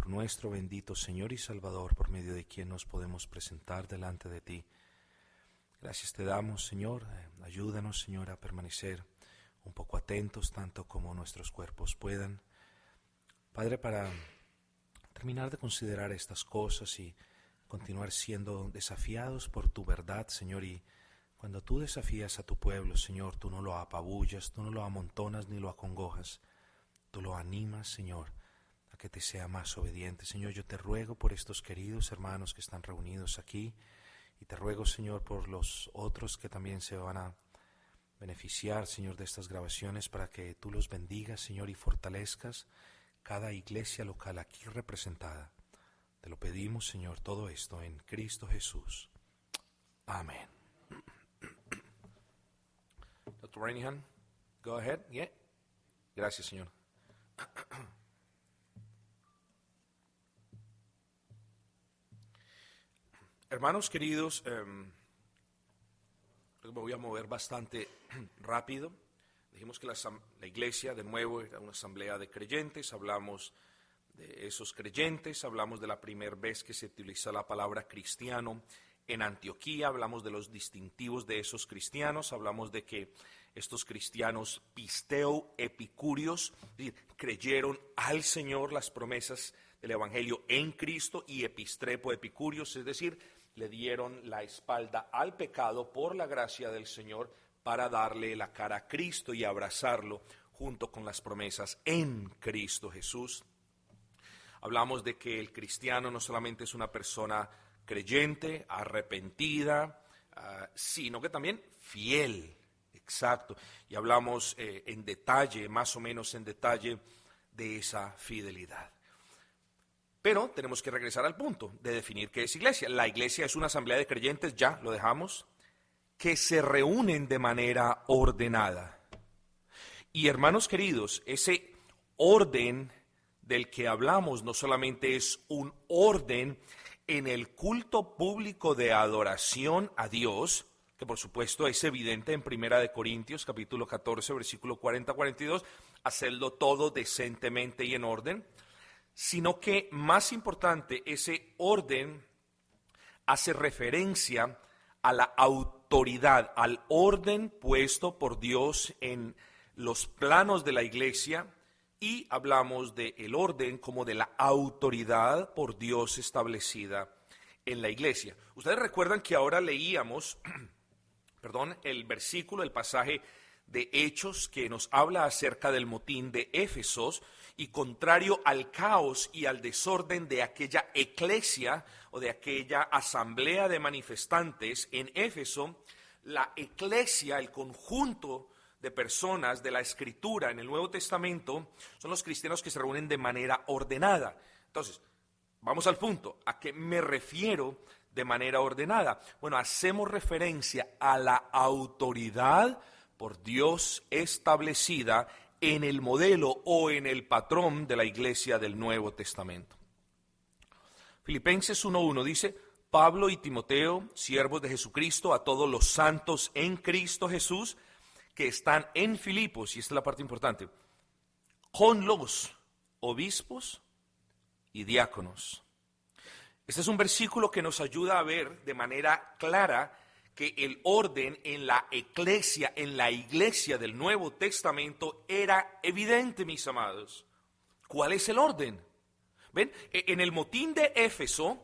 por nuestro bendito Señor y Salvador, por medio de quien nos podemos presentar delante de ti. Gracias te damos, Señor. Ayúdanos, Señor, a permanecer un poco atentos, tanto como nuestros cuerpos puedan. Padre, para terminar de considerar estas cosas y continuar siendo desafiados por tu verdad, Señor, y cuando tú desafías a tu pueblo, Señor, tú no lo apabullas, tú no lo amontonas ni lo acongojas, tú lo animas, Señor, a que te sea más obediente. Señor, yo te ruego por estos queridos hermanos que están reunidos aquí, y te ruego, Señor, por los otros que también se van a beneficiar, Señor, de estas grabaciones, para que tú los bendigas, Señor, y fortalezcas cada iglesia local aquí representada. Te lo pedimos, Señor, todo esto en Cristo Jesús. Amén. Dr. Rainihan, go ahead. Yeah. Gracias, Señor. Hermanos queridos, me voy a mover bastante rápido. Dijimos que la iglesia, de nuevo, era una asamblea de creyentes. Hablamos de esos creyentes, hablamos de la primera vez que se utiliza la palabra cristiano en Antioquía, hablamos de los distintivos de esos cristianos, hablamos de que estos cristianos pisteo epicúreos creyeron al Señor las promesas del Evangelio en Cristo, y epistrepo epicúreos, es decir, le dieron la espalda al pecado por la gracia del Señor para darle la cara a Cristo y abrazarlo junto con las promesas en Cristo Jesús. Hablamos de que el cristiano no solamente es una persona creyente, arrepentida, sino que también fiel. Exacto. Y hablamos en detalle, más o menos en detalle, de esa fidelidad. Pero tenemos que regresar al punto de definir qué es iglesia. La iglesia es una asamblea de creyentes, ya lo dejamos, que se reúnen de manera ordenada. Y hermanos queridos, ese orden del que hablamos no solamente es un orden en el culto público de adoración a Dios, que por supuesto es evidente en 1 Corintios capítulo 14, versículo 40-42, hacerlo todo decentemente y en orden, sino que más importante, ese orden hace referencia a la autoridad, al orden puesto por Dios en los planos de la iglesia, y hablamos del orden como de la autoridad por Dios establecida en la iglesia. Ustedes recuerdan que ahora leíamos, el versículo, el pasaje de Hechos que nos habla acerca del motín de Éfesos, y contrario al caos y al desorden de aquella eclesia o de aquella asamblea de manifestantes en Éfeso, la eclesia, el conjunto de personas de la Escritura en el Nuevo Testamento, son los cristianos que se reúnen de manera ordenada. Entonces, vamos al punto. ¿A qué me refiero de manera ordenada? Bueno, hacemos referencia a la autoridad por Dios establecida en el modelo o en el patrón de la iglesia del Nuevo Testamento. Filipenses 1:1 dice: Pablo y Timoteo, siervos de Jesucristo, a todos los santos en Cristo Jesús que están en Filipos, y esta es la parte importante, con los obispos y diáconos. Este es un versículo que nos ayuda a ver de manera clara que el orden en la iglesia del Nuevo Testamento era evidente, mis amados. ¿Cuál es el orden? ¿Ven? En el motín de Éfeso,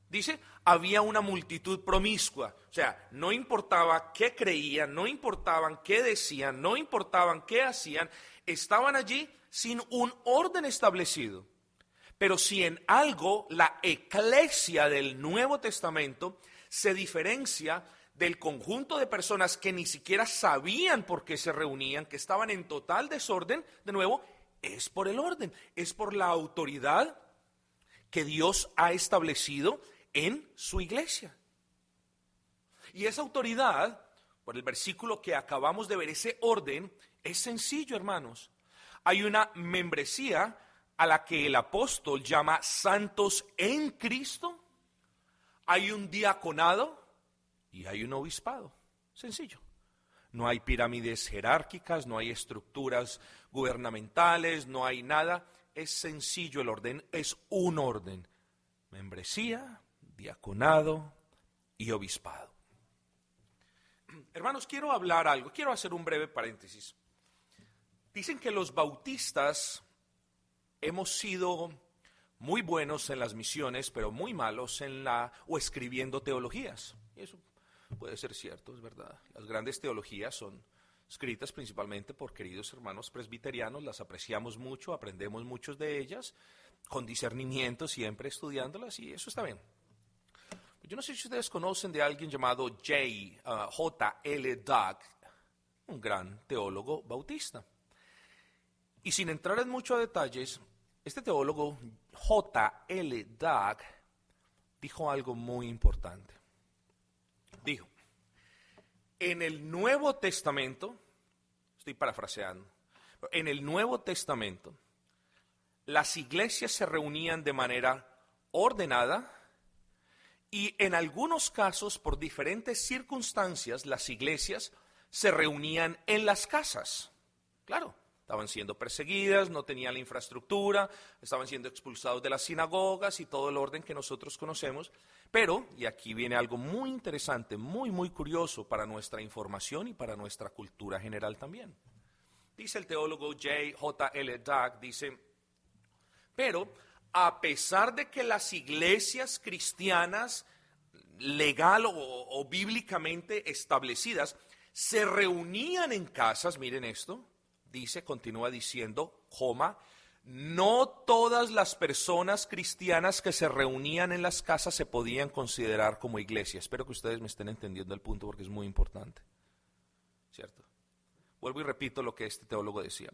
dice, había una multitud promiscua. O sea, no importaba qué creían, no importaban qué decían, no importaban qué hacían, estaban allí sin un orden establecido. Pero si en algo la eclesia del Nuevo Testamento se diferencia del conjunto de personas que ni siquiera sabían por qué se reunían, que estaban en total desorden, de nuevo, es por el orden, es por la autoridad que Dios ha establecido en su iglesia. Y esa autoridad, por el versículo que acabamos de ver, ese orden, es sencillo, hermanos. Hay una membresía a la que el apóstol llama santos en Cristo, hay un diaconado y hay un obispado. Sencillo. No hay pirámides jerárquicas, no hay estructuras gubernamentales, no hay nada. es sencillo el orden, es un orden: membresía, diaconado y obispado. Hermanos, quiero hablar algo, quiero hacer un breve paréntesis. Dicen que los bautistas hemos sido muy buenos en las misiones, pero muy malos o escribiendo teologías. Y eso puede ser cierto, es verdad. Las grandes teologías son escritas principalmente por queridos hermanos presbiterianos, las apreciamos mucho, aprendemos muchos de ellas, con discernimiento, siempre estudiándolas, y eso está bien. Yo no sé si ustedes conocen de alguien llamado J.L. Dugg, un gran teólogo bautista. Y sin entrar en muchos detalles, este teólogo J.L. Dugg dijo algo muy importante. Dijo: en el Nuevo Testamento, estoy parafraseando, en el Nuevo Testamento, las iglesias se reunían de manera ordenada y en algunos casos, por diferentes circunstancias, las iglesias se reunían en las casas. Claro, estaban siendo perseguidas, no tenían la infraestructura, estaban siendo expulsados de las sinagogas y todo el orden que nosotros conocemos. Pero, y aquí viene algo muy interesante, muy curioso para nuestra información y para nuestra cultura general también. Dice el teólogo J.L. Dugg, dice: pero a pesar de que las iglesias cristianas legal o bíblicamente establecidas se reunían en casas, miren esto, dice, continúa diciendo, no todas las personas cristianas que se reunían en las casas se podían considerar como iglesia. Espero que ustedes me estén entendiendo el punto porque es muy importante, ¿cierto? Vuelvo y repito lo que este teólogo decía.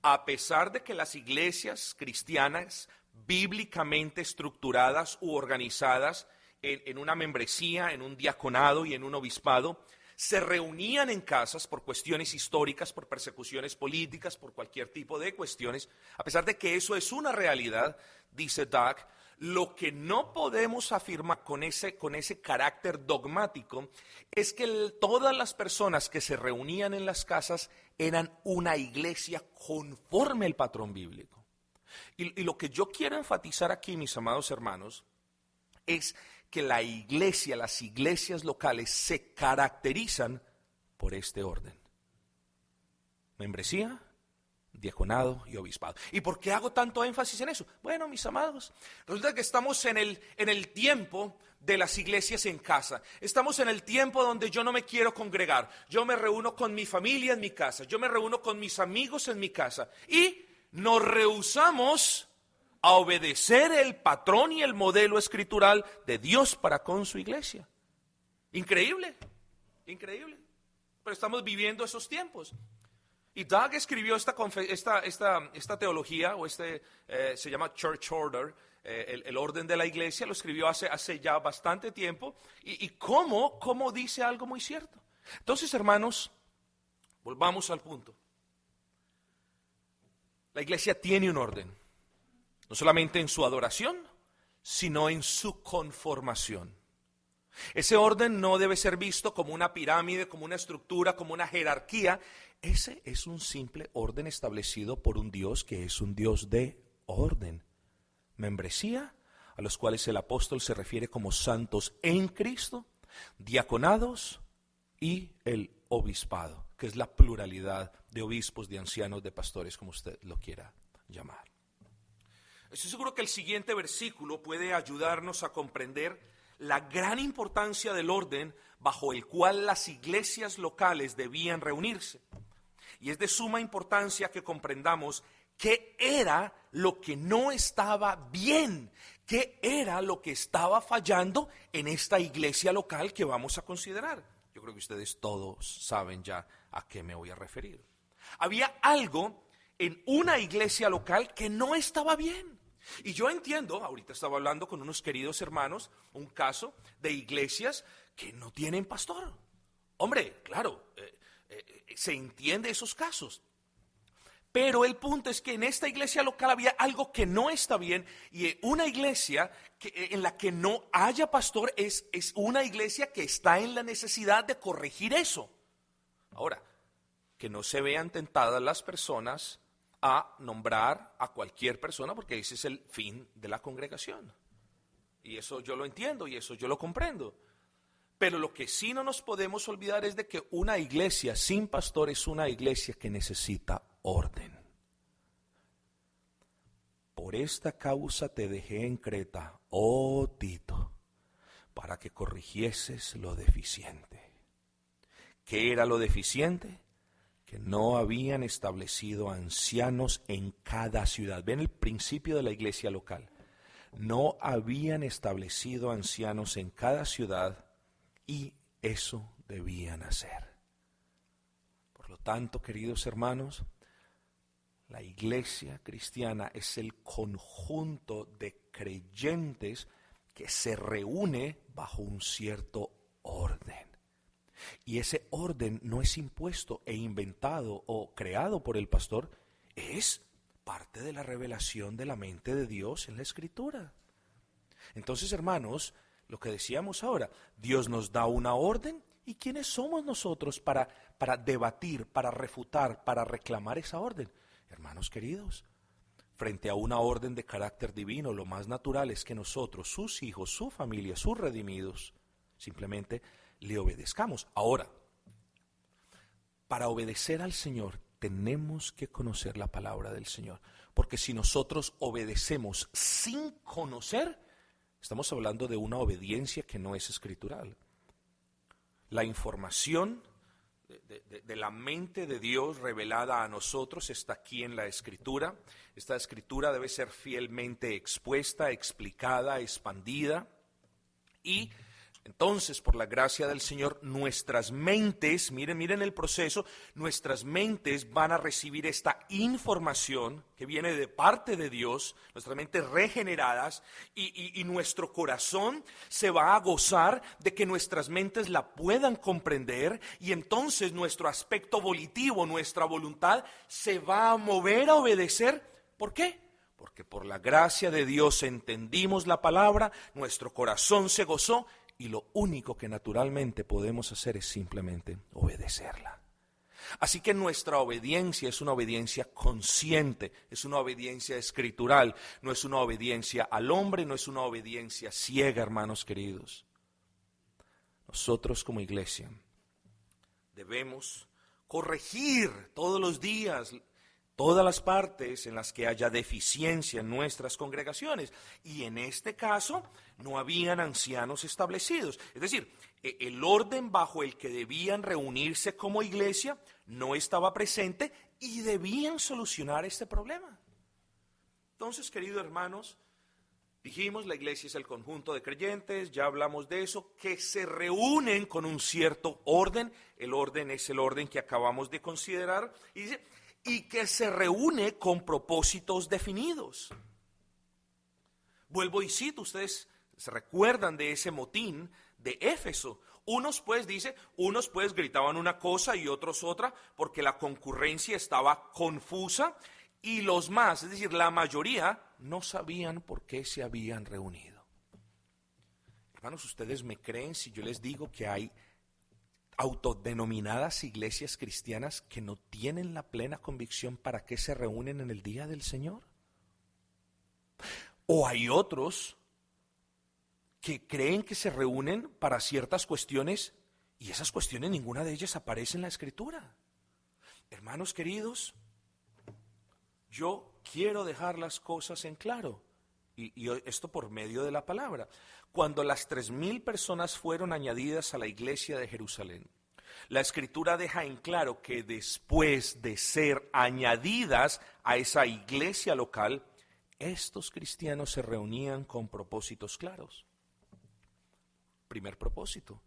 A pesar de que las iglesias cristianas bíblicamente estructuradas u organizadas en una membresía, en un diaconado y en un obispado, se reunían en casas por cuestiones históricas, por persecuciones políticas, por cualquier tipo de cuestiones, a pesar de que eso es una realidad, dice Dugg, lo que no podemos afirmar con ese carácter dogmático es que todas las personas que se reunían en las casas eran una iglesia conforme al patrón bíblico. Y lo que yo quiero enfatizar aquí, mis amados hermanos, es que la iglesia, las iglesias locales se caracterizan por este orden: membresía, diaconado y obispado. ¿Y por qué hago tanto énfasis en eso? Bueno, mis amados, resulta que estamos en el tiempo de las iglesias en casa. Estamos en el tiempo donde yo no me quiero congregar. Yo me reúno con mi familia en mi casa. Yo me reúno con mis amigos en mi casa. Y nos rehusamos a obedecer el patrón y el modelo escritural de Dios para con su iglesia. Increíble, increíble. Pero estamos viviendo esos tiempos. Y Dugg escribió esta teología, o se llama Church Order, el orden de la iglesia, lo escribió hace ya bastante tiempo. Y cómo dice algo muy cierto. Entonces, hermanos, volvamos al punto. La iglesia tiene un orden. No solamente en su adoración, sino en su conformación. Ese orden no debe ser visto como una pirámide, como una estructura, como una jerarquía. Ese es un simple orden establecido por un Dios que es un Dios de orden. Membresía, a los cuales el apóstol se refiere como santos en Cristo, diaconados y el obispado, que es la pluralidad de obispos, de ancianos, de pastores, como usted lo quiera llamar. Estoy seguro que el siguiente versículo puede ayudarnos a comprender la gran importancia del orden bajo el cual las iglesias locales debían reunirse. Y es de suma importancia que comprendamos qué era lo que no estaba bien, qué era lo que estaba fallando en esta iglesia local que vamos a considerar. Yo creo que ustedes todos saben ya a qué me voy a referir. Había algo en una iglesia local que no estaba bien. Y yo entiendo, ahorita estaba hablando con unos queridos hermanos, un caso de iglesias que no tienen pastor. Hombre, claro, se entiende esos casos. Pero el punto es que en esta iglesia local había algo que no está bien, y una iglesia en la que no haya pastor es una iglesia que está en la necesidad de corregir eso. Ahora, que no se vean tentadas las personas a nombrar a cualquier persona, porque ese es el fin de la congregación. Y eso yo lo entiendo y eso yo lo comprendo. Pero lo que sí no nos podemos olvidar es de que una iglesia sin pastor es una iglesia que necesita orden. Por esta causa te dejé en Creta, oh Tito, para que corrigieses lo deficiente. ¿Qué era lo deficiente? Que no habían establecido ancianos en cada ciudad. Ven el principio de la iglesia local. No habían establecido ancianos en cada ciudad y eso debían hacer. Por lo tanto, queridos hermanos, la iglesia cristiana es el conjunto de creyentes que se reúne bajo un cierto orden. Y ese orden no es impuesto e inventado o creado por el pastor, es parte de la revelación de la mente de Dios en la Escritura. Entonces, hermanos, lo que decíamos ahora, Dios nos da una orden, ¿y quiénes somos nosotros para debatir, para refutar, para reclamar esa orden? Hermanos queridos, frente a una orden de carácter divino, lo más natural es que nosotros, sus hijos, su familia, sus redimidos, simplemente le obedezcamos. Ahora, para obedecer al Señor tenemos que conocer la palabra del Señor, porque si nosotros obedecemos sin conocer, estamos hablando de una obediencia que no es escritural. La información de la mente de Dios revelada a nosotros está aquí en la Escritura. Esta Escritura debe ser fielmente expuesta, explicada, expandida y entonces, por la gracia del Señor, nuestras mentes, miren el proceso, nuestras mentes van a recibir esta información que viene de parte de Dios, nuestras mentes regeneradas, y nuestro corazón se va a gozar de que nuestras mentes la puedan comprender, y entonces nuestro aspecto volitivo, nuestra voluntad, se va a mover a obedecer. ¿Por qué? Porque por la gracia de Dios entendimos la palabra, nuestro corazón se gozó, y lo único que naturalmente podemos hacer es simplemente obedecerla. Así que nuestra obediencia es una obediencia consciente, es una obediencia escritural, no es una obediencia al hombre, no es una obediencia ciega, hermanos queridos. Nosotros como iglesia debemos corregir todos los días todas las partes en las que haya deficiencia en nuestras congregaciones. Y en este caso no habían ancianos establecidos. Es decir, el orden bajo el que debían reunirse como iglesia no estaba presente y debían solucionar este problema. Entonces, queridos hermanos, dijimos, la iglesia es el conjunto de creyentes, ya hablamos de eso, que se reúnen con un cierto orden. El orden es el orden que acabamos de considerar. Y dice, y que se reúne con propósitos definidos. Vuelvo y cito, ustedes se recuerdan de ese motín de Éfeso. Unos pues gritaban una cosa y otros otra, porque la concurrencia estaba confusa, y los más, es decir, la mayoría, no sabían por qué se habían reunido. Hermanos, ¿ustedes me creen si yo les digo que hay autodenominadas iglesias cristianas que no tienen la plena convicción para qué se reúnen en el día del Señor? O hay otros que creen que se reúnen para ciertas cuestiones y esas cuestiones, ninguna de ellas aparece en la Escritura. Hermanos queridos, yo quiero dejar las cosas en claro, y esto por medio de la palabra. Cuando las 3,000 personas fueron añadidas a la iglesia de Jerusalén, la Escritura deja en claro que después de ser añadidas a esa iglesia local, estos cristianos se reunían con propósitos claros. Primer propósito,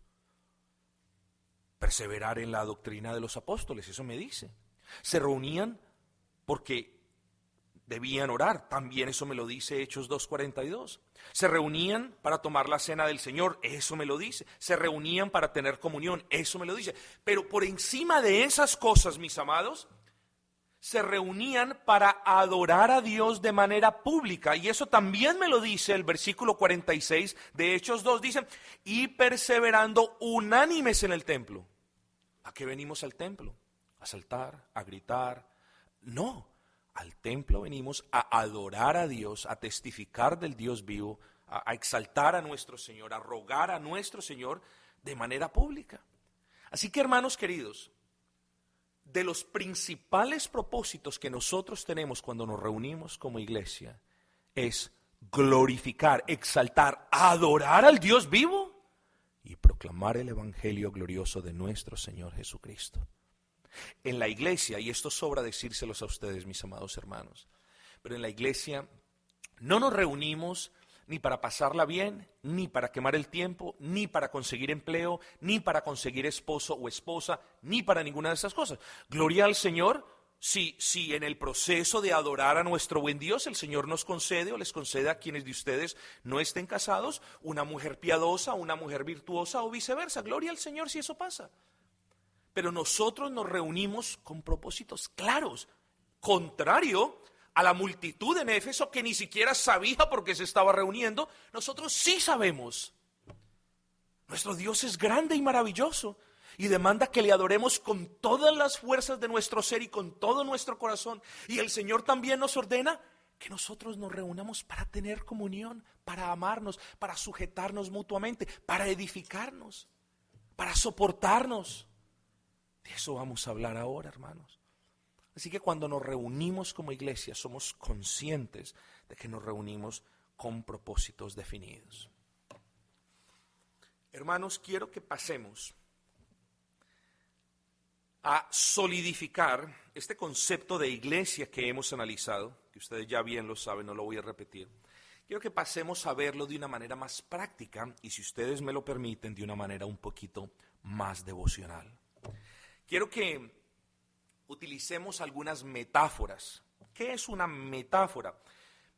perseverar en la doctrina de los apóstoles, eso me dice. Se reunían porque debían orar, también eso me lo dice Hechos 2:42. Se reunían para tomar la cena del Señor, eso me lo dice. Se reunían para tener comunión, eso me lo dice. Pero por encima de esas cosas, mis amados, se reunían para adorar a Dios de manera pública. Y eso también me lo dice el versículo 46 de Hechos 2. Dice, y perseverando unánimes en el templo. ¿A qué venimos al templo? ¿A saltar? ¿A gritar? No. Al templo venimos a adorar a Dios, a testificar del Dios vivo, a exaltar a nuestro Señor, a rogar a nuestro Señor de manera pública. Así que, hermanos queridos, de los principales propósitos que nosotros tenemos cuando nos reunimos como iglesia es glorificar, exaltar, adorar al Dios vivo y proclamar el evangelio glorioso de nuestro Señor Jesucristo. En la iglesia, y esto sobra decírselos a ustedes, mis amados hermanos, pero en la iglesia no nos reunimos ni para pasarla bien, ni para quemar el tiempo, ni para conseguir empleo, ni para conseguir esposo o esposa, ni para ninguna de esas cosas. Gloria al Señor, si en el proceso de adorar a nuestro buen Dios, el Señor nos concede o les concede a quienes de ustedes no estén casados, una mujer piadosa, una mujer virtuosa o viceversa. Gloria al Señor si eso pasa. Pero nosotros nos reunimos con propósitos claros, contrario a la multitud en Éfeso que ni siquiera sabía por qué se estaba reuniendo. Nosotros sí sabemos. Nuestro Dios es grande y maravilloso y demanda que le adoremos con todas las fuerzas de nuestro ser y con todo nuestro corazón. Y el Señor también nos ordena que nosotros nos reunamos para tener comunión, para amarnos, para sujetarnos mutuamente, para edificarnos, para soportarnos. De eso vamos a hablar ahora, hermanos. Así que cuando nos reunimos como iglesia, somos conscientes de que nos reunimos con propósitos definidos. Hermanos, quiero que pasemos a solidificar este concepto de iglesia que hemos analizado, que ustedes ya bien lo saben, no lo voy a repetir. Quiero que pasemos a verlo de una manera más práctica y, si ustedes me lo permiten, de una manera un poquito más devocional. Quiero que utilicemos algunas metáforas. ¿Qué es una metáfora?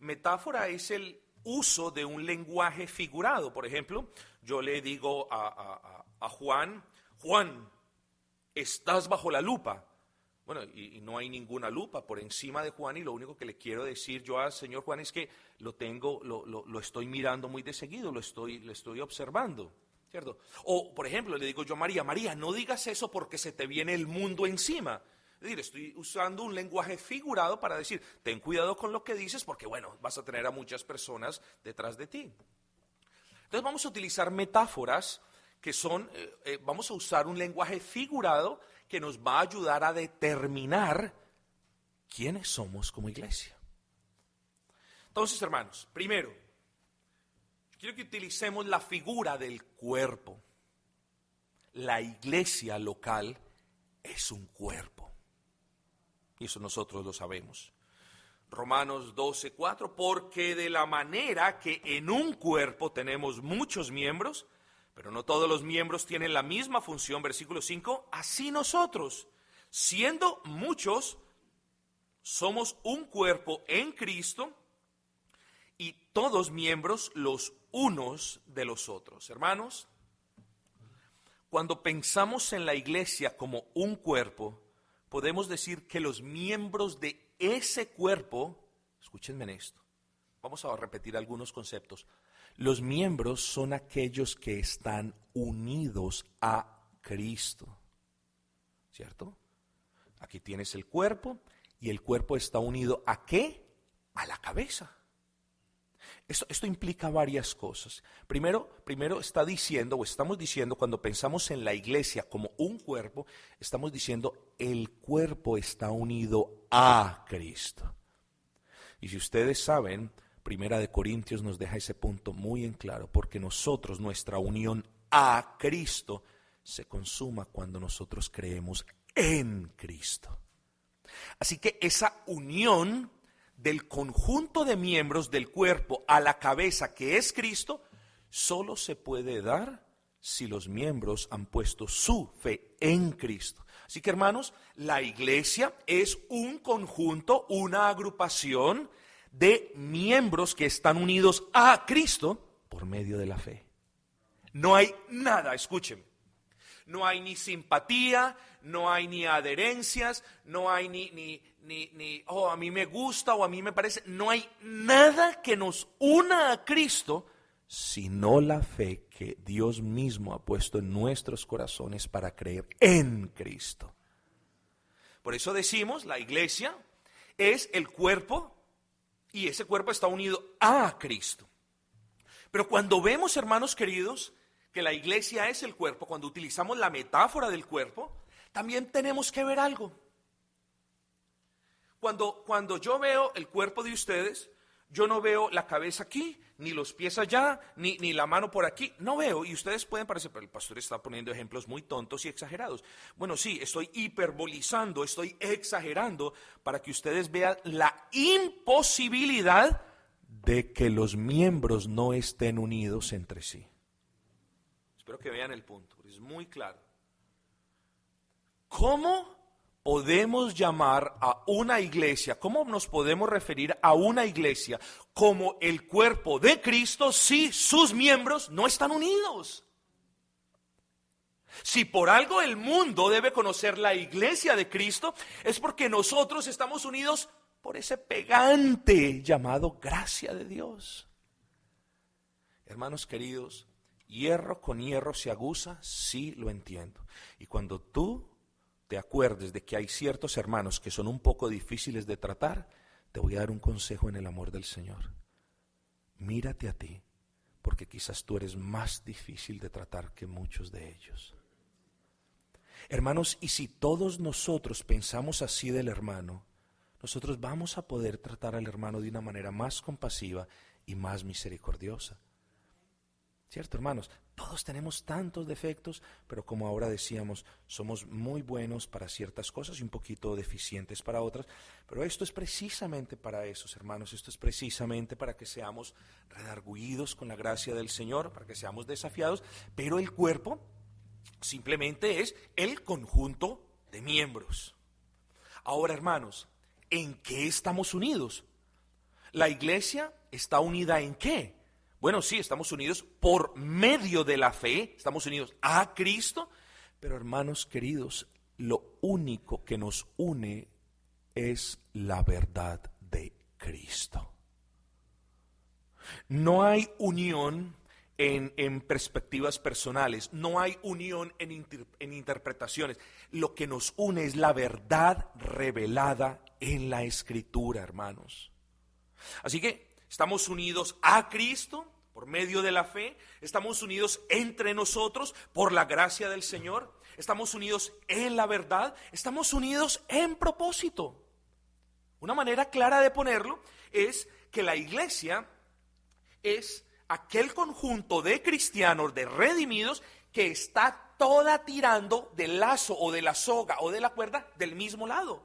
Metáfora es el uso de un lenguaje figurado. Por ejemplo, yo le digo a Juan, Juan, estás bajo la lupa. Bueno, y no hay ninguna lupa por encima de Juan, y lo único que le quiero decir yo al señor Juan es que lo estoy mirando muy de seguido, lo estoy observando. ¿Cierto? O, por ejemplo, le digo yo a María, María, no digas eso porque se te viene el mundo encima. Es decir, estoy usando un lenguaje figurado para decir, ten cuidado con lo que dices porque, bueno, vas a tener a muchas personas detrás de ti. Entonces vamos a utilizar metáforas que son, vamos a usar un lenguaje figurado que nos va a ayudar a determinar quiénes somos como iglesia. Entonces, hermanos, primero, quiero que utilicemos la figura del cuerpo. La iglesia local es un cuerpo. Y eso nosotros lo sabemos. Romanos 12:4, porque de la manera que en un cuerpo tenemos muchos miembros, pero no todos los miembros tienen la misma función, versículo 5, así nosotros, siendo muchos, somos un cuerpo en Cristo y todos miembros los unos de los otros. Hermanos, cuando pensamos en la iglesia como un cuerpo, podemos decir que los miembros de ese cuerpo, escúchenme en esto, vamos a repetir algunos conceptos. Los miembros son aquellos que están unidos a Cristo, ¿cierto? Aquí tienes el cuerpo y el cuerpo está unido ¿a qué? A la cabeza. Esto implica varias cosas. Primero está diciendo, o estamos diciendo, cuando pensamos en la iglesia como un cuerpo, estamos diciendo el cuerpo está unido a Cristo. Y si ustedes saben, Primera de Corintios nos deja ese punto muy en claro, porque nosotros, nuestra unión a Cristo, se consuma cuando nosotros creemos en Cristo. Así que esa unión del conjunto de miembros del cuerpo a la cabeza que es Cristo, solo se puede dar si los miembros han puesto su fe en Cristo. Así que, hermanos, la iglesia es un conjunto, una agrupación de miembros que están unidos a Cristo por medio de la fe. No hay nada, escuchen, no hay ni simpatía, no hay ni adherencias, no hay ni oh, a mí me gusta o a mí me parece. No hay nada que nos una a Cristo, sino la fe que Dios mismo ha puesto en nuestros corazones para creer en Cristo. Por eso decimos, la iglesia es el cuerpo y ese cuerpo está unido a Cristo. Pero cuando vemos, hermanos queridos, que la iglesia es el cuerpo, cuando utilizamos la metáfora del cuerpo, también tenemos que ver algo. Cuando yo veo el cuerpo de ustedes, yo no veo la cabeza aquí, ni los pies allá, ni la mano por aquí, no veo. Y ustedes pueden parecer, pero el pastor está poniendo ejemplos muy tontos y exagerados. Bueno, sí, estoy hiperbolizando, estoy exagerando para que ustedes vean la imposibilidad de que los miembros no estén unidos entre sí. Espero que vean el punto, es muy claro. ¿Cómo podemos llamar a una iglesia, cómo nos podemos referir a una iglesia como el cuerpo de Cristo si sus miembros no están unidos? Si por algo el mundo debe conocer la iglesia de Cristo, es porque nosotros estamos unidos por ese pegante llamado gracia de Dios. Hermanos queridos, hierro con hierro se aguza, sí lo entiendo. Y cuando tú te acuerdes de que hay ciertos hermanos que son un poco difíciles de tratar, te voy a dar un consejo en el amor del Señor. Mírate a ti, porque quizás tú eres más difícil de tratar que muchos de ellos. Hermanos, y si todos nosotros pensamos así del hermano, nosotros vamos a poder tratar al hermano de una manera más compasiva y más misericordiosa. ¿Cierto, hermanos? Todos tenemos tantos defectos, pero como ahora decíamos, somos muy buenos para ciertas cosas y un poquito deficientes para otras. Pero esto es precisamente para esos, hermanos, esto es precisamente para que seamos redargüidos con la gracia del Señor, para que seamos desafiados, pero el cuerpo simplemente es el conjunto de miembros. Ahora, hermanos, ¿en qué estamos unidos? ¿La iglesia está unida en qué? Bueno, sí, estamos unidos por medio de la fe, estamos unidos a Cristo, pero hermanos queridos, lo único que nos une es la verdad de Cristo. No hay unión en perspectivas personales, no hay unión en interpretaciones. Lo que nos une es la verdad revelada en la Escritura, hermanos. Así que estamos unidos a Cristo por medio de la fe, estamos unidos entre nosotros por la gracia del Señor, estamos unidos en la verdad, estamos unidos en propósito. Una manera clara de ponerlo es que la iglesia es aquel conjunto de cristianos, de redimidos, que está toda tirando del lazo o de la soga o de la cuerda del mismo lado.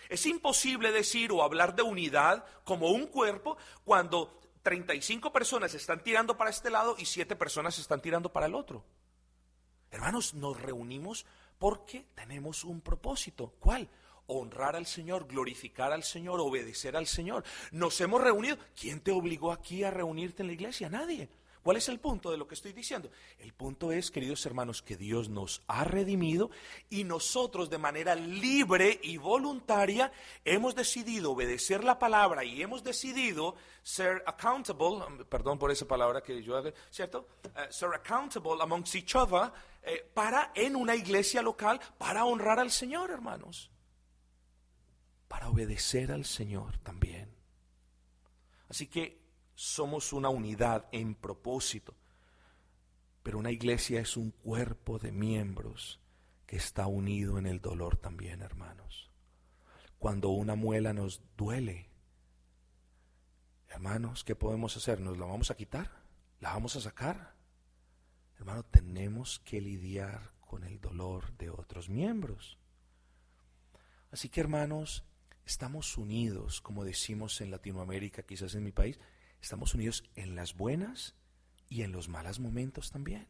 Es imposible decir o hablar de unidad como un cuerpo cuando 35 personas están tirando para este lado y 7 personas están tirando para el otro. Hermanos, nos reunimos porque tenemos un propósito. ¿Cuál? Honrar al Señor, glorificar al Señor, obedecer al Señor. Nos hemos reunido. ¿Quién te obligó aquí a reunirte en la iglesia? Nadie. ¿Cuál es el punto de lo que estoy diciendo? El punto es, queridos hermanos, que Dios nos ha redimido y nosotros de manera libre y voluntaria hemos decidido obedecer la palabra y hemos decidido ser accountable, perdón por esa palabra que yo hago, ¿cierto? Ser accountable amongst each other para en una iglesia local para honrar al Señor, hermanos. Para obedecer al Señor también. Así que somos una unidad en propósito, pero una iglesia es un cuerpo de miembros que está unido en el dolor también, hermanos. Cuando una muela nos duele, hermanos, ¿qué podemos hacer? ¿Nos la vamos a quitar? ¿La vamos a sacar? Hermano, tenemos que lidiar con el dolor de otros miembros. Así que, hermanos, estamos unidos, como decimos en Latinoamérica, quizás en mi país, estamos unidos en las buenas y en los malos momentos también.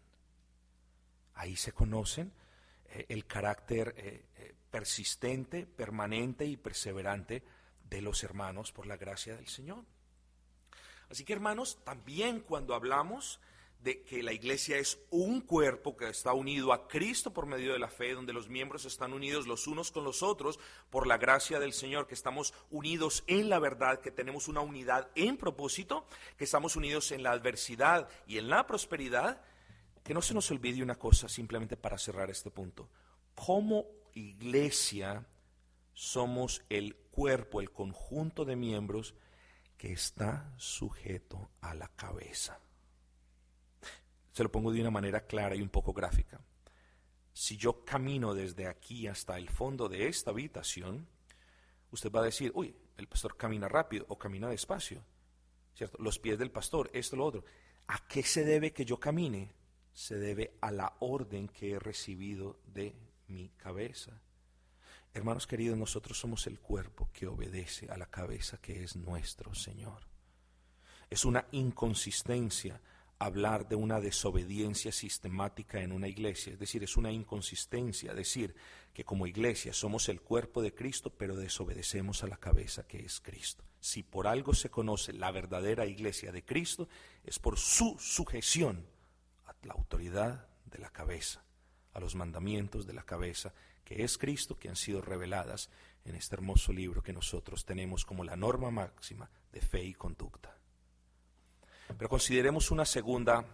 Ahí se conocen el carácter persistente, permanente y perseverante de los hermanos por la gracia del Señor. Así que, hermanos, también cuando hablamos de que la iglesia es un cuerpo que está unido a Cristo por medio de la fe, donde los miembros están unidos los unos con los otros por la gracia del Señor, que estamos unidos en la verdad, que tenemos una unidad en propósito, que estamos unidos en la adversidad y en la prosperidad. Que no se nos olvide una cosa simplemente para cerrar este punto. Como iglesia somos el cuerpo, el conjunto de miembros que está sujeto a la cabeza. Se lo pongo de una manera clara y un poco gráfica. Si yo camino desde aquí hasta el fondo de esta habitación, usted va a decir, uy, el pastor camina rápido o camina despacio, ¿cierto? Los pies del pastor, esto, lo otro. ¿A qué se debe que yo camine? Se debe a la orden que he recibido de mi cabeza. Hermanos queridos, nosotros somos el cuerpo que obedece a la cabeza que es nuestro Señor. Es una inconsistencia hablar de una desobediencia sistemática en una iglesia, es decir, es una inconsistencia decir que como iglesia somos el cuerpo de Cristo, pero desobedecemos a la cabeza que es Cristo. Si por algo se conoce la verdadera iglesia de Cristo, es por su sujeción a la autoridad de la cabeza, a los mandamientos de la cabeza, que es Cristo, que han sido reveladas en este hermoso libro que nosotros tenemos como la norma máxima de fe y conducta. Pero consideremos una segunda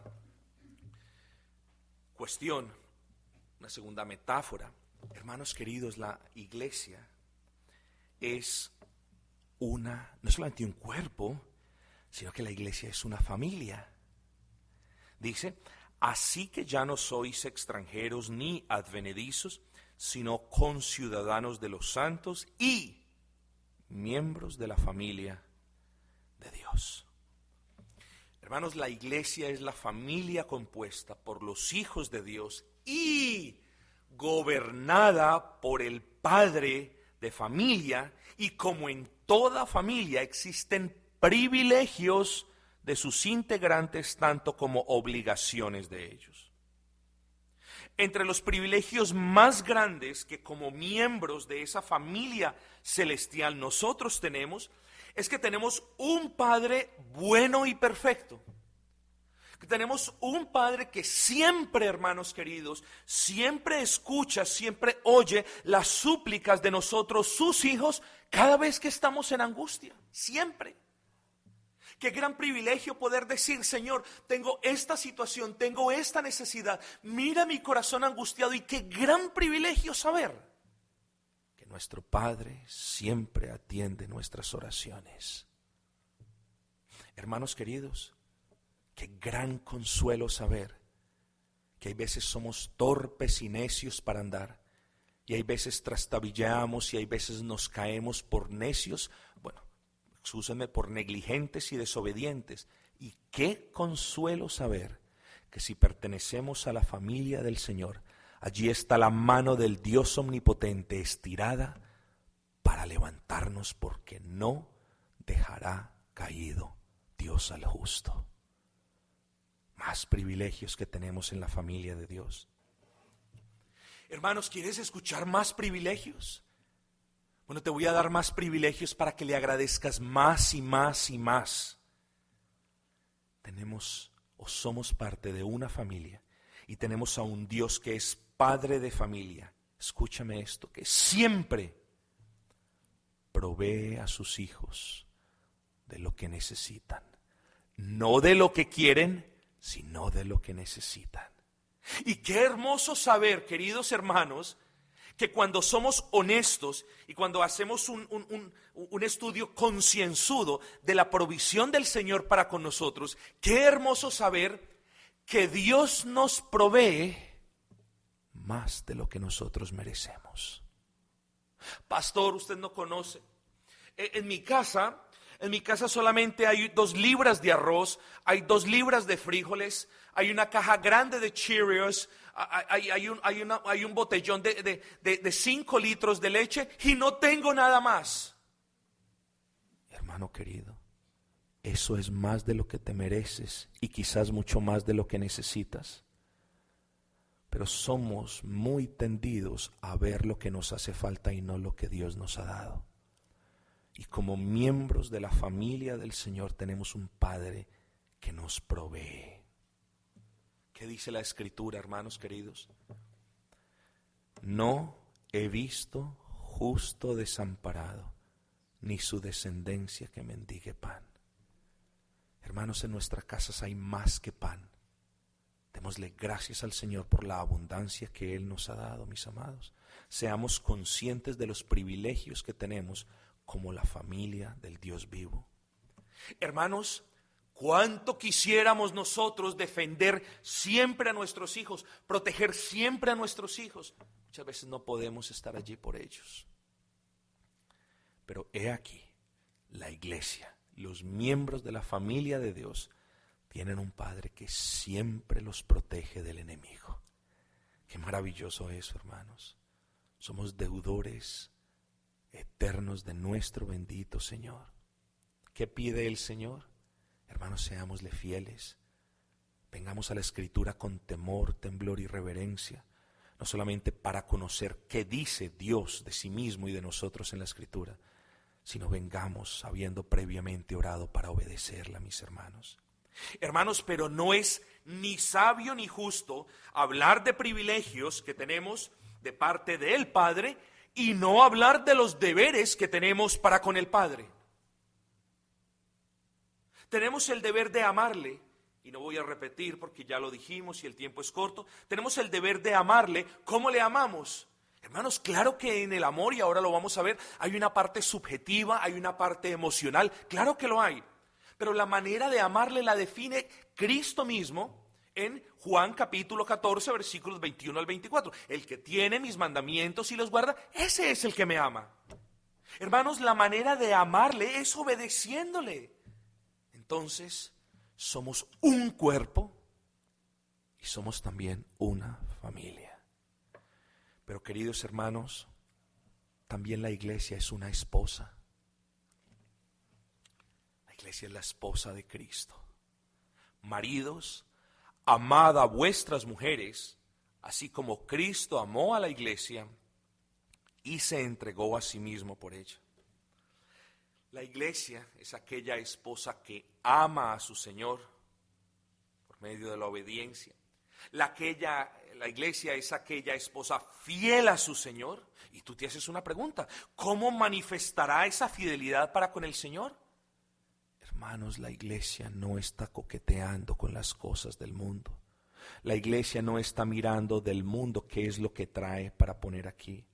cuestión, una segunda metáfora. Hermanos queridos, la iglesia es no solamente un cuerpo, sino que la iglesia es una familia. Dice, así que ya no sois extranjeros ni advenedizos, sino conciudadanos de los santos y miembros de la familia de Dios. Hermanos, la iglesia es la familia compuesta por los hijos de Dios y gobernada por el padre de familia, y como en toda familia existen privilegios de sus integrantes tanto como obligaciones de ellos. Entre los privilegios más grandes que como miembros de esa familia celestial nosotros tenemos, es que tenemos un Padre bueno y perfecto. Que tenemos un Padre que siempre, hermanos queridos, siempre escucha, siempre oye las súplicas de nosotros, sus hijos, cada vez que estamos en angustia, siempre. Qué gran privilegio poder decir, Señor, tengo esta situación, tengo esta necesidad, mira mi corazón angustiado, y qué gran privilegio saber que nuestro Padre siempre atiende nuestras oraciones. Hermanos queridos, qué gran consuelo saber que hay veces somos torpes y necios para andar, y hay veces trastabillamos, y hay veces nos caemos por necios, excúsenme, por negligentes y desobedientes. Y qué consuelo saber que si pertenecemos a la familia del Señor, allí está la mano del Dios omnipotente estirada para levantarnos, porque no dejará caído Dios al justo. Más privilegios que tenemos en la familia de Dios. Hermanos, ¿quieres escuchar más privilegios? Bueno, te voy a dar más privilegios para que le agradezcas más y más y más. Tenemos o somos parte de una familia y tenemos a un Dios que es padre de familia. Escúchame esto, que siempre provee a sus hijos de lo que necesitan. No de lo que quieren, sino de lo que necesitan. Y qué hermoso saber, queridos hermanos, que cuando somos honestos y cuando hacemos un estudio concienzudo de la provisión del Señor para con nosotros, qué hermoso saber que Dios nos provee más de lo que nosotros merecemos. Pastor, usted no conoce. En mi casa solamente hay 2 libras de arroz, hay 2 libras de frijoles, hay una caja grande de Cheerios, hay un botellón de 5 litros de leche y no tengo nada más. Hermano querido, eso es más de lo que te mereces y quizás mucho más de lo que necesitas. Pero somos muy tendidos a ver lo que nos hace falta y no lo que Dios nos ha dado. Y como miembros de la familia del Señor tenemos un Padre que nos provee. ¿Qué dice la Escritura, hermanos queridos? No he visto justo desamparado, ni su descendencia que mendigue pan. Hermanos, en nuestras casas hay más que pan. Démosle gracias al Señor por la abundancia que Él nos ha dado, mis amados. seamos conscientes de los privilegios que tenemos como la familia del Dios vivo. Hermanos, cuánto quisiéramos nosotros defender siempre a nuestros hijos, proteger siempre a nuestros hijos. Muchas veces no podemos estar allí por ellos. Pero he aquí, la iglesia, los miembros de la familia de Dios, tienen un Padre que siempre los protege del enemigo. Qué maravilloso eso, hermanos. Somos deudores eternos de nuestro bendito Señor. ¿Qué pide el Señor? Hermanos, seámosle fieles. Vengamos a la Escritura con temor, temblor y reverencia. No solamente para conocer qué dice Dios de sí mismo y de nosotros en la Escritura, sino vengamos habiendo previamente orado para obedecerla, mis hermanos. Hermanos, pero no es ni sabio ni justo hablar de privilegios que tenemos de parte del Padre y no hablar de los deberes que tenemos para con el Padre. Tenemos el deber de amarle, y no voy a repetir porque ya lo dijimos y el tiempo es corto. Tenemos el deber de amarle. ¿Cómo le amamos? Hermanos, claro que en el amor, y ahora lo vamos a ver, hay una parte subjetiva, hay una parte emocional, claro que lo hay. Pero la manera de amarle la define Cristo mismo en Juan capítulo 14, versículos 21 al 24. El que tiene mis mandamientos y los guarda, ese es el que me ama. Hermanos, la manera de amarle es obedeciéndole. Entonces, somos un cuerpo y somos también una familia. Pero queridos hermanos, también la iglesia es una esposa. La iglesia es la esposa de Cristo. Maridos, amad a vuestras mujeres, así como Cristo amó a la iglesia y se entregó a sí mismo por ella. La iglesia es aquella esposa que ama a su Señor por medio de la obediencia. La iglesia es aquella esposa fiel a su Señor. Y tú te haces una pregunta: ¿cómo manifestará esa fidelidad para con el Señor? Hermanos, la iglesia no está coqueteando con las cosas del mundo. La iglesia no está mirando del mundo qué es lo que trae para poner aquí.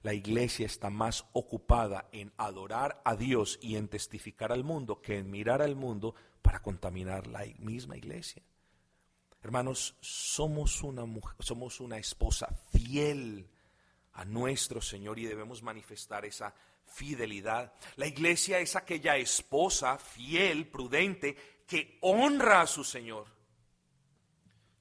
La iglesia está más ocupada en adorar a Dios y en testificar al mundo que en mirar al mundo para contaminar la misma iglesia. Hermanos, somos una esposa fiel a nuestro Señor y debemos manifestar esa fidelidad. La iglesia es aquella esposa fiel, prudente, que honra a su Señor.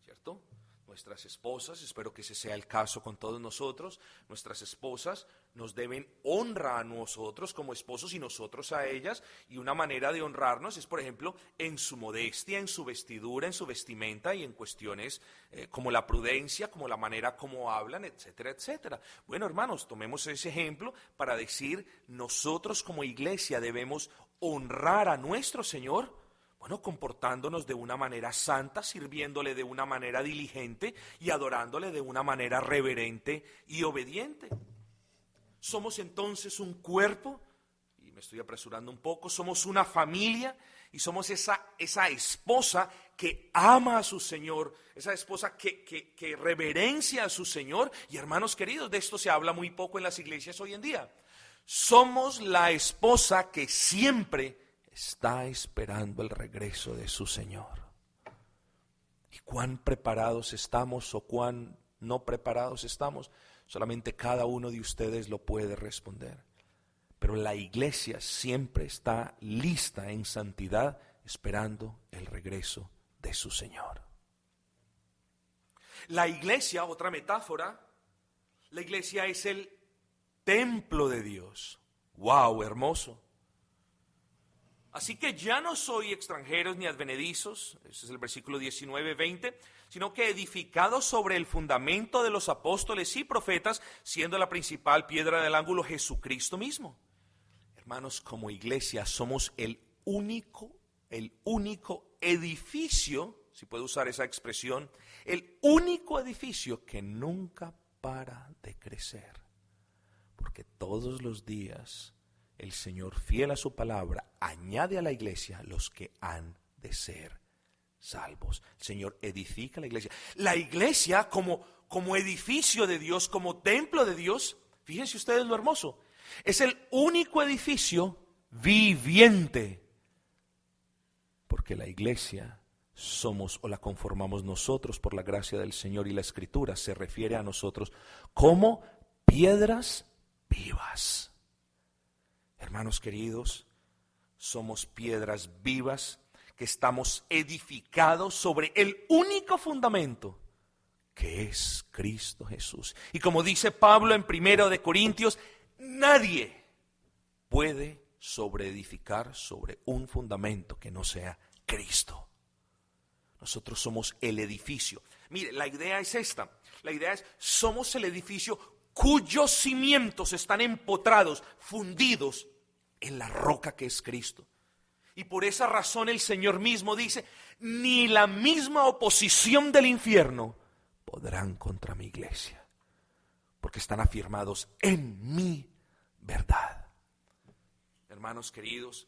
¿Cierto? Nuestras esposas, espero que ese sea el caso con todos nosotros, nuestras esposas nos deben honra a nosotros como esposos y nosotros a ellas, y una manera de honrarnos es, por ejemplo, en su modestia, en su vestidura, en su vestimenta y en cuestiones como la prudencia, como la manera como hablan, etcétera, etcétera. Bueno, hermanos, tomemos ese ejemplo para decir, nosotros como iglesia debemos honrar a nuestro Señor, bueno, comportándonos de una manera santa, sirviéndole de una manera diligente y adorándole de una manera reverente y obediente. Somos entonces un cuerpo, y me estoy apresurando un poco, somos una familia y somos esa esposa que ama a su Señor, esa esposa que reverencia a su Señor. Y hermanos queridos, de esto se habla muy poco en las iglesias hoy en día. Somos la esposa que siempre está esperando el regreso de su Señor. ¿Y cuán preparados estamos o cuán no preparados estamos? Solamente cada uno de ustedes lo puede responder. Pero la iglesia siempre está lista en santidad, esperando el regreso de su Señor. La iglesia, otra metáfora, la iglesia es el templo de Dios. ¡Wow! Hermoso. Así que ya no soy extranjeros ni advenedizos, ese es el versículo 19, 20, sino que edificados sobre el fundamento de los apóstoles y profetas, siendo la principal piedra del ángulo Jesucristo mismo. Hermanos, como iglesia somos el único edificio, si puedo usar esa expresión, el único edificio que nunca para de crecer. Porque todos los días el Señor, fiel a su palabra, añade a la iglesia los que han de ser salvos. El Señor edifica la iglesia. La iglesia como edificio de Dios, como templo de Dios, Fíjense ustedes lo hermoso. Es el único edificio viviente. Porque la iglesia somos o la conformamos nosotros por la gracia del Señor, y la Escritura se refiere a nosotros como piedras vivas. Hermanos queridos, somos piedras vivas que estamos edificados sobre el único fundamento que es Cristo Jesús. Y como dice Pablo en 1 de Corintios, nadie puede sobreedificar sobre un fundamento que no sea Cristo. Nosotros somos el edificio. Mire, la idea es esta. La idea es, somos el edificio cuyos cimientos están empotrados, fundidos en la roca que es Cristo. Y por esa razón el Señor mismo dice, ni la misma oposición del infierno podrán contra mi iglesia, porque están afirmados en mi verdad. Hermanos queridos,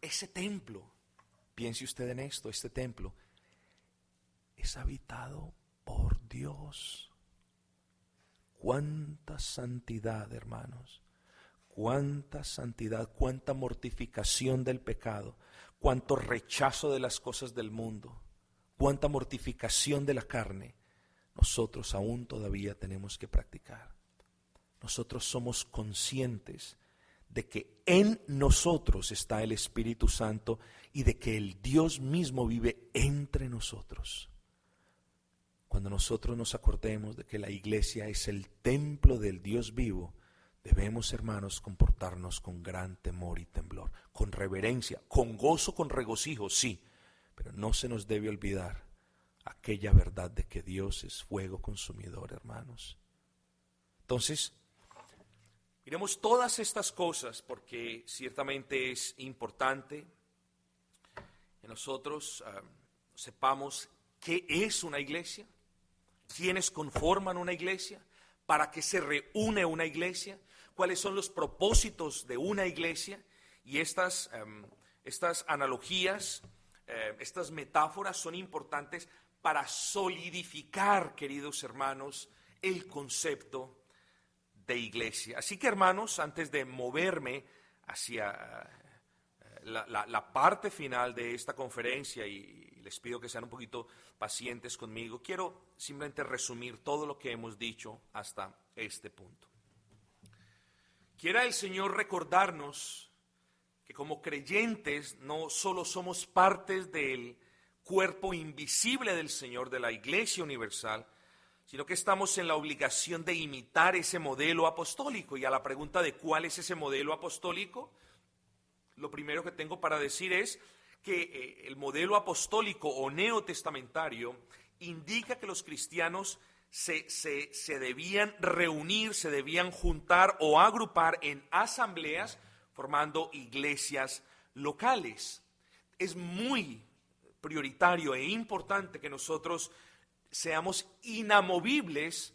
ese templo, piense usted en esto, este templo es habitado por Dios. Cuánta santidad, hermanos, cuánta santidad, cuánta mortificación del pecado, cuánto rechazo de las cosas del mundo, cuánta mortificación de la carne nosotros aún todavía tenemos que practicar. Nosotros somos conscientes de que en nosotros está el Espíritu Santo y de que el Dios mismo vive entre nosotros. Cuando nosotros nos acordemos de que la iglesia es el templo del Dios vivo, debemos, hermanos, comportarnos con gran temor y temblor, con reverencia, con gozo, con regocijo, sí, pero no se nos debe olvidar aquella verdad de que Dios es fuego consumidor, hermanos. Entonces, miremos todas estas cosas porque ciertamente es importante que nosotros sepamos qué es una iglesia, quiénes conforman una iglesia, para qué se reúne una iglesia, cuáles son los propósitos de una iglesia. Y estas analogías, estas metáforas son importantes para solidificar, queridos hermanos, el concepto de iglesia. Así que, hermanos, antes de moverme hacia la parte final de esta conferencia, y les pido que sean un poquito pacientes conmigo, quiero simplemente resumir todo lo que hemos dicho hasta este punto. Quiera el Señor recordarnos que como creyentes no solo somos partes del cuerpo invisible del Señor, de la Iglesia Universal, sino que estamos en la obligación de imitar ese modelo apostólico. Y a la pregunta de cuál es ese modelo apostólico, lo primero que tengo para decir es que el modelo apostólico o neotestamentario indica que los cristianos se debían reunir, se debían juntar o agrupar en asambleas formando iglesias locales. Es muy prioritario e importante que nosotros seamos inamovibles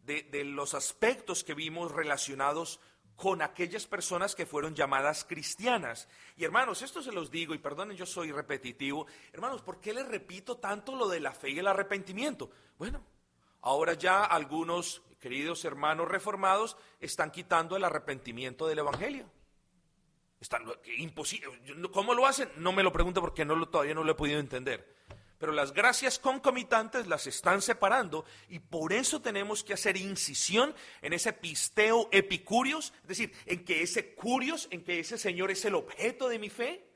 de los aspectos que vimos relacionados con aquellas personas que fueron llamadas cristianas. Y hermanos, esto se los digo, y perdonen, yo soy repetitivo. Hermanos, ¿por qué les repito tanto lo de la fe y el arrepentimiento? Bueno, ahora ya algunos queridos hermanos reformados están quitando el arrepentimiento del evangelio. Imposible. ¿Cómo lo hacen? No me lo pregunto porque todavía no lo he podido entender. Pero las gracias concomitantes las están separando, y por eso tenemos que hacer incisión en ese pisteo epicurios, es decir, en que ese curios, en que ese Señor es el objeto de mi fe,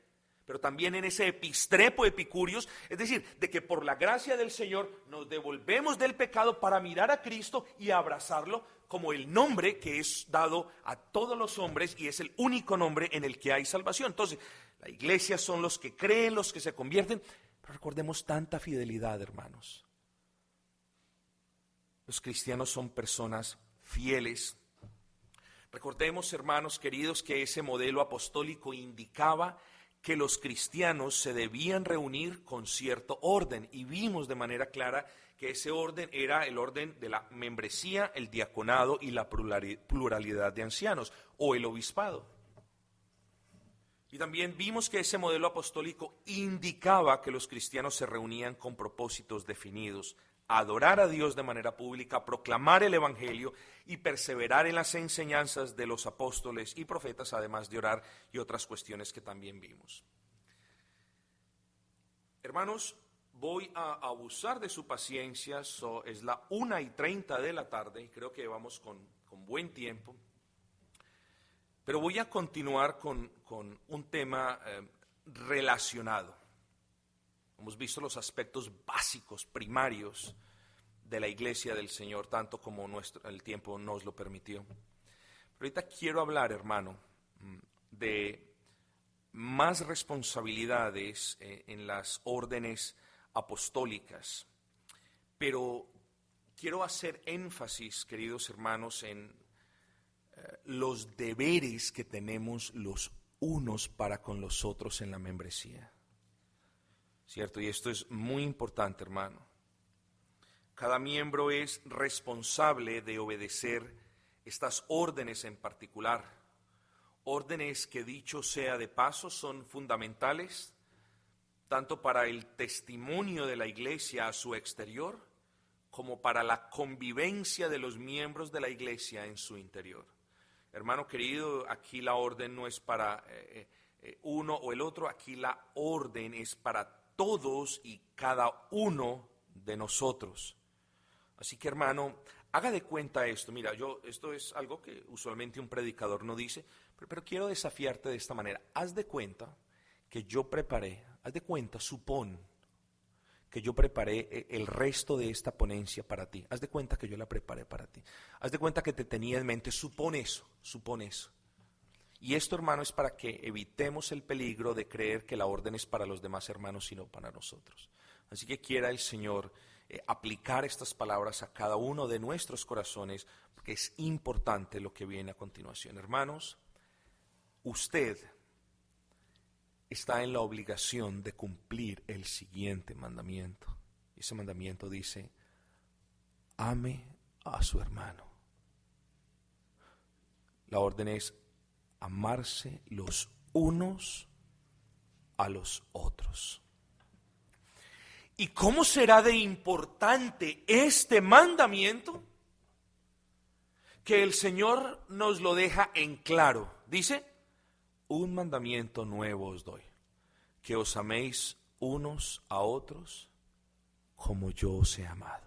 pero también en ese epistrepo epicurios, es decir, de que por la gracia del Señor nos devolvemos del pecado para mirar a Cristo y abrazarlo como el nombre que es dado a todos los hombres y es el único nombre en el que hay salvación. Entonces, la iglesia son los que creen, los que se convierten. Pero recordemos tanta fidelidad, hermanos. Los cristianos son personas fieles. Recordemos, hermanos queridos, que ese modelo apostólico indicaba que los cristianos se debían reunir con cierto orden, y vimos de manera clara que ese orden era el orden de la membresía, el diaconado y la pluralidad de ancianos o el obispado. Y también vimos que ese modelo apostólico indicaba que los cristianos se reunían con propósitos definidos adorar a Dios de manera pública, proclamar el Evangelio y perseverar en las enseñanzas de los apóstoles y profetas, además de orar y otras cuestiones que también vimos. Hermanos, voy a abusar de su paciencia, es la 1:30 de la tarde, y creo que vamos con buen tiempo, pero voy a continuar con un tema relacionado. Hemos visto los aspectos básicos, primarios de la iglesia del Señor, tanto como el tiempo nos lo permitió. Pero ahorita quiero hablar, hermano, de más responsabilidades en las órdenes apostólicas. Pero quiero hacer énfasis, queridos hermanos, en los deberes que tenemos los unos para con los otros en la membresía. ¿Cierto? Y esto es muy importante, hermano. Cada miembro es responsable de obedecer estas órdenes en particular. Órdenes que, dicho sea de paso, son fundamentales tanto para el testimonio de la iglesia a su exterior como para la convivencia de los miembros de la iglesia en su interior. Hermano querido, aquí la orden no es para uno o el otro, aquí la orden es para todos y cada uno de nosotros. Así que, hermano, haga de cuenta esto. Mira, esto es algo que usualmente un predicador no dice, pero quiero desafiarte de esta manera. Haz de cuenta que yo preparé, supón que yo preparé el resto de esta ponencia para ti. Haz de cuenta que yo la preparé para ti. Haz de cuenta que te tenía en mente, supón eso. Y esto, hermano, es para que evitemos el peligro de creer que la orden es para los demás hermanos, sino para nosotros. Así que quiera el Señor aplicar estas palabras a cada uno de nuestros corazones, porque es importante lo que viene a continuación. Hermanos, usted está en la obligación de cumplir el siguiente mandamiento. Ese mandamiento dice: ame a su hermano. La orden es amarse los unos a los otros. ¿Y cómo será de importante este mandamiento? Que el Señor nos lo deja en claro. Dice: un mandamiento nuevo os doy, que os améis unos a otros como yo os he amado.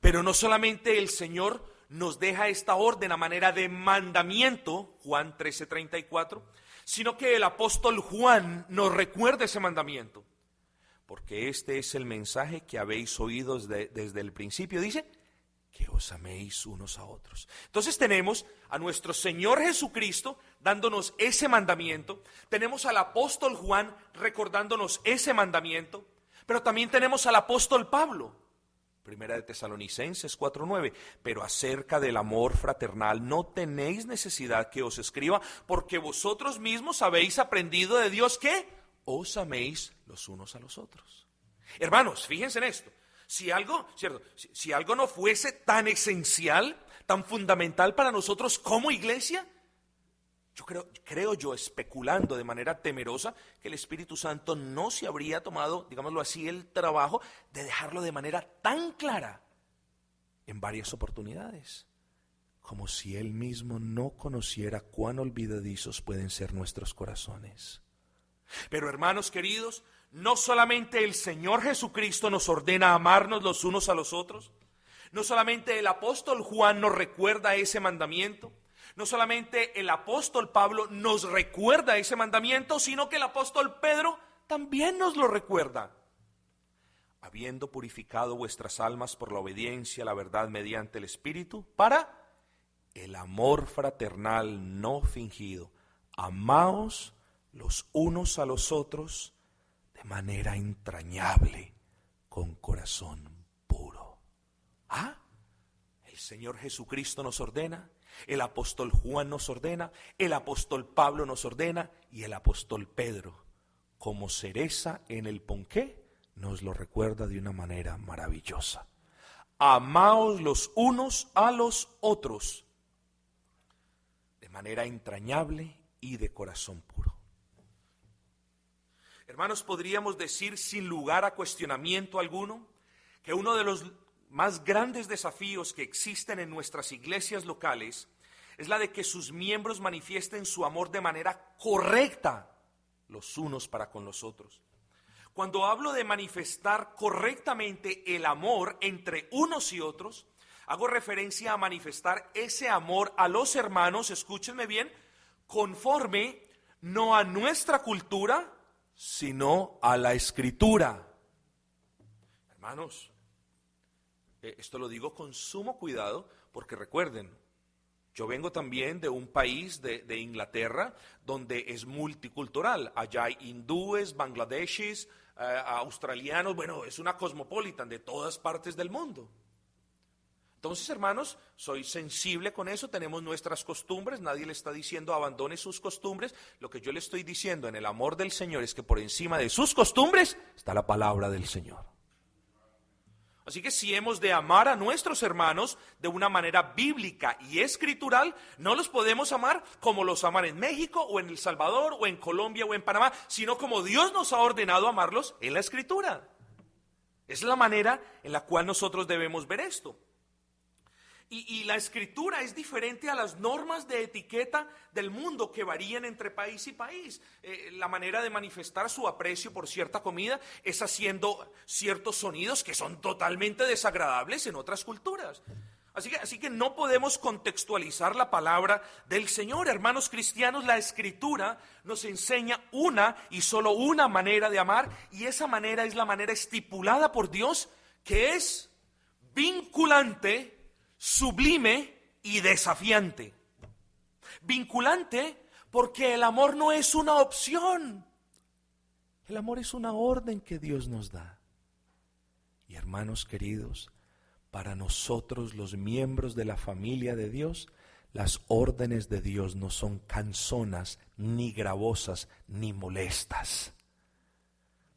Pero no solamente el Señor nos deja esta orden a manera de mandamiento, Juan 13:34, sino que el apóstol Juan nos recuerda ese mandamiento. Porque este es el mensaje que habéis oído desde el principio, dice, que os améis unos a otros. Entonces tenemos a nuestro Señor Jesucristo dándonos ese mandamiento, tenemos al apóstol Juan recordándonos ese mandamiento, pero también tenemos al apóstol Pablo, Primera de Tesalonicenses 4:9, pero acerca del amor fraternal no tenéis necesidad que os escriba, porque vosotros mismos habéis aprendido de Dios que os améis los unos a los otros. Hermanos, fíjense en esto. Si algo no fuese tan esencial, tan fundamental para nosotros como iglesia, yo creo, especulando de manera temerosa, que el Espíritu Santo no se habría tomado, digámoslo así, el trabajo de dejarlo de manera tan clara en varias oportunidades, como si Él mismo no conociera cuán olvidadizos pueden ser nuestros corazones. Pero, hermanos queridos, no solamente el Señor Jesucristo nos ordena amarnos los unos a los otros, no solamente el apóstol Juan nos recuerda ese mandamiento, no solamente el apóstol Pablo nos recuerda ese mandamiento, sino que el apóstol Pedro también nos lo recuerda. Habiendo purificado vuestras almas por la obediencia a la verdad mediante el Espíritu, para el amor fraternal no fingido, amaos los unos a los otros de manera entrañable, con corazón puro. El Señor Jesucristo nos ordena, el apóstol Juan nos ordena, el apóstol Pablo nos ordena y el apóstol Pedro, como cereza en el ponqué, nos lo recuerda de una manera maravillosa. Amaos los unos a los otros de manera entrañable y de corazón puro. Hermanos, podríamos decir sin lugar a cuestionamiento alguno que uno de los más grandes desafíos que existen en nuestras iglesias locales es la de que sus miembros manifiesten su amor de manera correcta los unos para con los otros. Cuando hablo de manifestar correctamente el amor entre unos y otros, hago referencia a manifestar ese amor a los hermanos, escúchenme bien, conforme no a nuestra cultura, sino a la Escritura. Hermanos, esto lo digo con sumo cuidado porque recuerden, yo vengo también de un país de Inglaterra donde es multicultural. Allá hay hindúes, bangladeshis, australianos, bueno, es una cosmopolitan de todas partes del mundo. Entonces, hermanos, soy sensible con eso, tenemos nuestras costumbres, nadie le está diciendo abandone sus costumbres. Lo que yo le estoy diciendo en el amor del Señor es que por encima de sus costumbres está la palabra del Señor. Así que si hemos de amar a nuestros hermanos de una manera bíblica y escritural, no los podemos amar como los aman en México o en El Salvador o en Colombia o en Panamá, sino como Dios nos ha ordenado amarlos en la Escritura. Es la manera en la cual nosotros debemos ver esto. Y la Escritura es diferente a las normas de etiqueta del mundo que varían entre país y país. La manera de manifestar su aprecio por cierta comida es haciendo ciertos sonidos que son totalmente desagradables en otras culturas. Así que no podemos contextualizar la palabra del Señor. Hermanos cristianos, la Escritura nos enseña una y solo una manera de amar, y esa manera es la manera estipulada por Dios, que es vinculante, sublime y desafiante. Vinculante porque el amor no es una opción. El amor es una orden que Dios nos da. Y hermanos queridos, para nosotros los miembros de la familia de Dios, las órdenes de Dios no son cansonas, ni gravosas, ni molestas.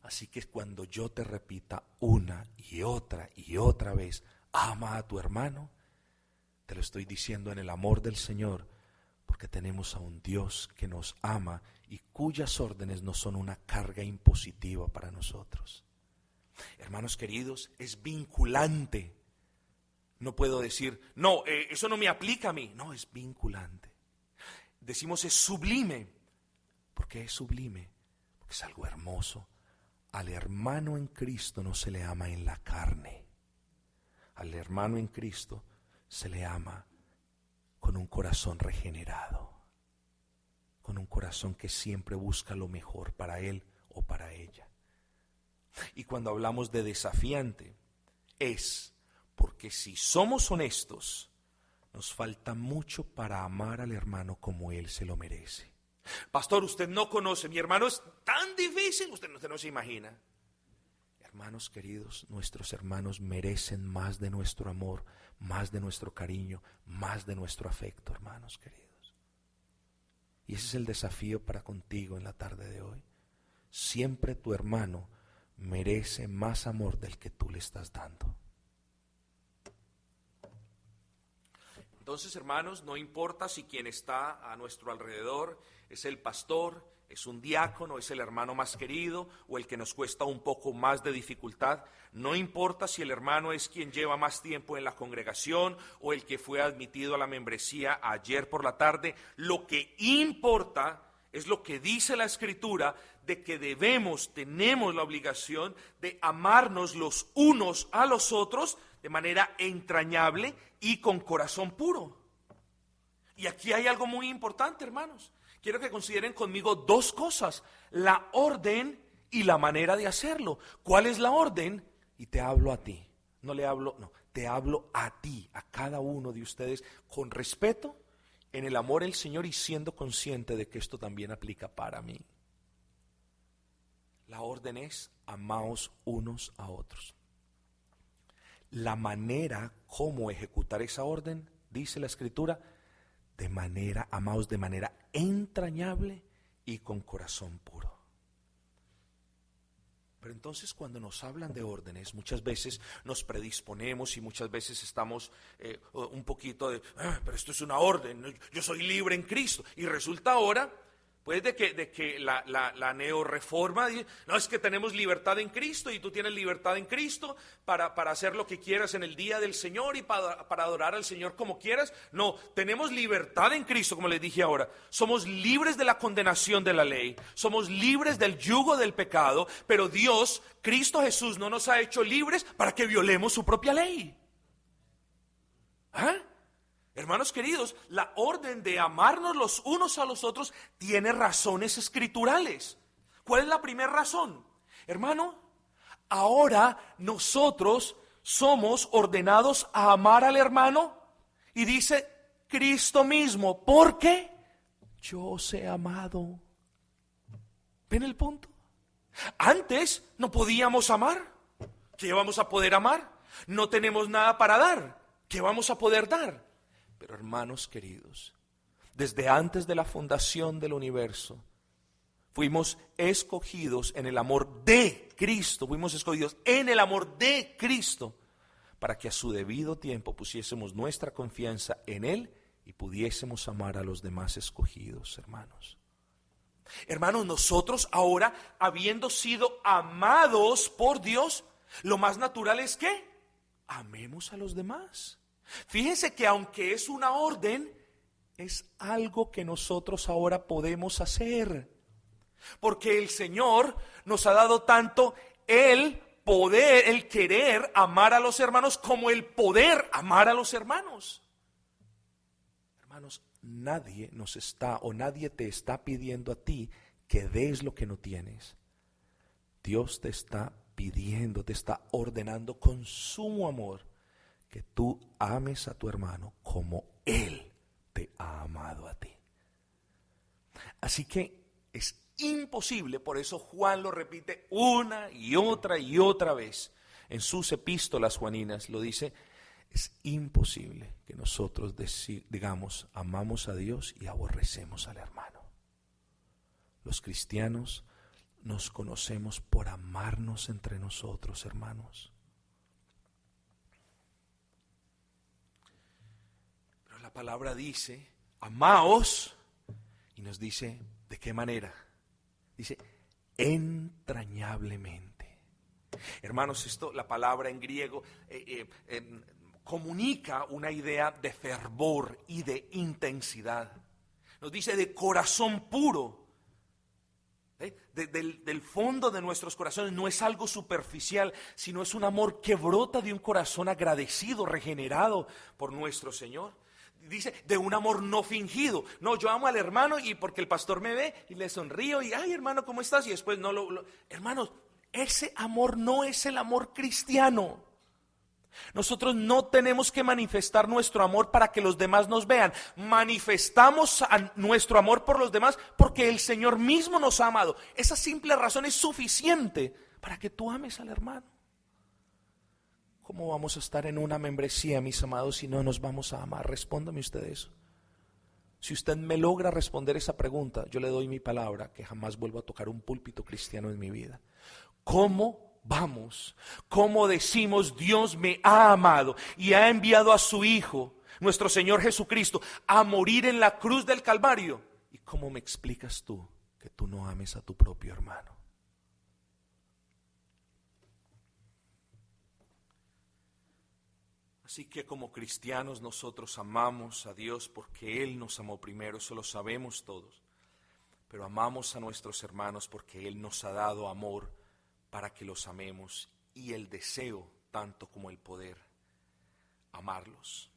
Así que cuando yo te repita una y otra vez, ama a tu hermano, te lo estoy diciendo en el amor del Señor, porque tenemos a un Dios que nos ama y cuyas órdenes no son una carga impositiva para nosotros. Hermanos queridos, es vinculante. No puedo decir, no, eso no me aplica a mí. No, es vinculante. Decimos es sublime. ¿Por qué es sublime? Porque es algo hermoso. Al hermano en Cristo no se le ama en la carne. Al hermano en Cristo se le ama con un corazón regenerado, con un corazón que siempre busca lo mejor para él o para ella. Y cuando hablamos de desafiante, es porque si somos honestos, nos falta mucho para amar al hermano como él se lo merece. Pastor, usted no conoce, mi hermano es tan difícil, usted no se imagina. Hermanos queridos, nuestros hermanos merecen más de nuestro amor, más de nuestro cariño, más de nuestro afecto, hermanos queridos. Y ese es el desafío para contigo en la tarde de hoy. Siempre tu hermano merece más amor del que tú le estás dando. Entonces, hermanos, no importa si quien está a nuestro alrededor es el pastor, es un diácono, es el hermano más querido o el que nos cuesta un poco más de dificultad. No importa si el hermano es quien lleva más tiempo en la congregación o el que fue admitido a la membresía ayer por la tarde. Lo que importa es lo que dice la Escritura de que tenemos la obligación de amarnos los unos a los otros de manera entrañable y con corazón puro. Y aquí hay algo muy importante, hermanos. Quiero que consideren conmigo dos cosas: la orden y la manera de hacerlo. ¿Cuál es la orden? Y te hablo a ti. Te hablo a ti, a cada uno de ustedes, con respeto, en el amor del Señor y siendo consciente de que esto también aplica para mí. La orden es: amaos unos a otros. La manera como ejecutar esa orden, dice la Escritura, amaos de manera entrañable y con corazón puro. Pero entonces cuando nos hablan de órdenes, muchas veces nos predisponemos y muchas veces estamos un poquito de, pero esto es una orden, yo soy libre en Cristo. Y resulta ahora Pues de que la neorreforma dice, no, es que tenemos libertad en Cristo y tú tienes libertad en Cristo para hacer lo que quieras en el día del Señor y para adorar al Señor como quieras. No, tenemos libertad en Cristo, como les dije ahora. Somos libres de la condenación de la ley, somos libres del yugo del pecado, pero Dios, Cristo Jesús, no nos ha hecho libres para que violemos su propia ley. ¿Ah? Hermanos queridos, la orden de amarnos los unos a los otros tiene razones escriturales. ¿Cuál es la primera razón? Hermano, ahora nosotros somos ordenados a amar al hermano y dice Cristo mismo, porque yo os he amado. ¿Ven el punto? Antes no podíamos amar. ¿Qué vamos a poder amar? No tenemos nada para dar. ¿Qué vamos a poder dar? Pero hermanos queridos, desde antes de la fundación del universo, fuimos escogidos en el amor de Cristo, fuimos escogidos en el amor de Cristo, para que a su debido tiempo pusiésemos nuestra confianza en Él y pudiésemos amar a los demás escogidos, hermanos. Hermanos, nosotros ahora, habiendo sido amados por Dios, lo más natural es que amemos a los demás. Fíjense que aunque es una orden, es algo que nosotros ahora podemos hacer. Porque el Señor nos ha dado tanto el poder, el querer amar a los hermanos, como el poder amar a los hermanos. Hermanos, nadie nos está o nadie te está pidiendo a ti que des lo que no tienes. Dios te está pidiendo, te está ordenando con sumo amor que tú ames a tu hermano como Él te ha amado a ti. Así que es imposible, por eso Juan lo repite una y otra vez en sus epístolas juaninas, lo dice, es imposible que nosotros digamos amamos a Dios y aborrecemos al hermano. Los cristianos nos conocemos por amarnos entre nosotros, hermanos. La palabra dice, amaos, y nos dice, ¿de qué manera? Dice, entrañablemente. Hermanos, la palabra en griego comunica una idea de fervor y de intensidad. Nos dice de corazón puro. Del fondo de nuestros corazones, no es algo superficial, sino es un amor que brota de un corazón agradecido, regenerado por nuestro Señor. Dice, de un amor no fingido. No, yo amo al hermano y porque el pastor me ve y le sonrío y, ay hermano, ¿cómo estás? Y después no Hermanos, ese amor no es el amor cristiano. Nosotros no tenemos que manifestar nuestro amor para que los demás nos vean. Manifestamos nuestro amor por los demás porque el Señor mismo nos ha amado. Esa simple razón es suficiente para que tú ames al hermano. ¿Cómo vamos a estar en una membresía, mis amados, si no nos vamos a amar? Respóndame usted eso. Si usted me logra responder esa pregunta, yo le doy mi palabra que jamás vuelvo a tocar un púlpito cristiano en mi vida. ¿Cómo vamos? ¿Cómo decimos Dios me ha amado y ha enviado a su Hijo, nuestro Señor Jesucristo, a morir en la cruz del Calvario? ¿Y cómo me explicas tú que tú no ames a tu propio hermano? Así que como cristianos nosotros amamos a Dios porque Él nos amó primero, eso lo sabemos todos. Pero amamos a nuestros hermanos porque Él nos ha dado amor para que los amemos y el deseo tanto como el poder amarlos.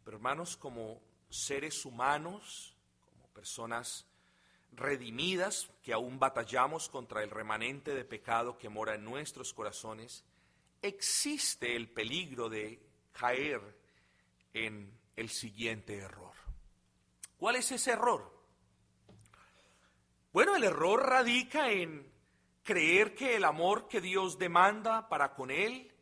Pero hermanos, como seres humanos, como personas redimidas que aún batallamos contra el remanente de pecado que mora en nuestros corazones, existe el peligro de caer en el siguiente error. ¿Cuál es ese error? Bueno, el error radica en creer que el amor que Dios demanda para con Él,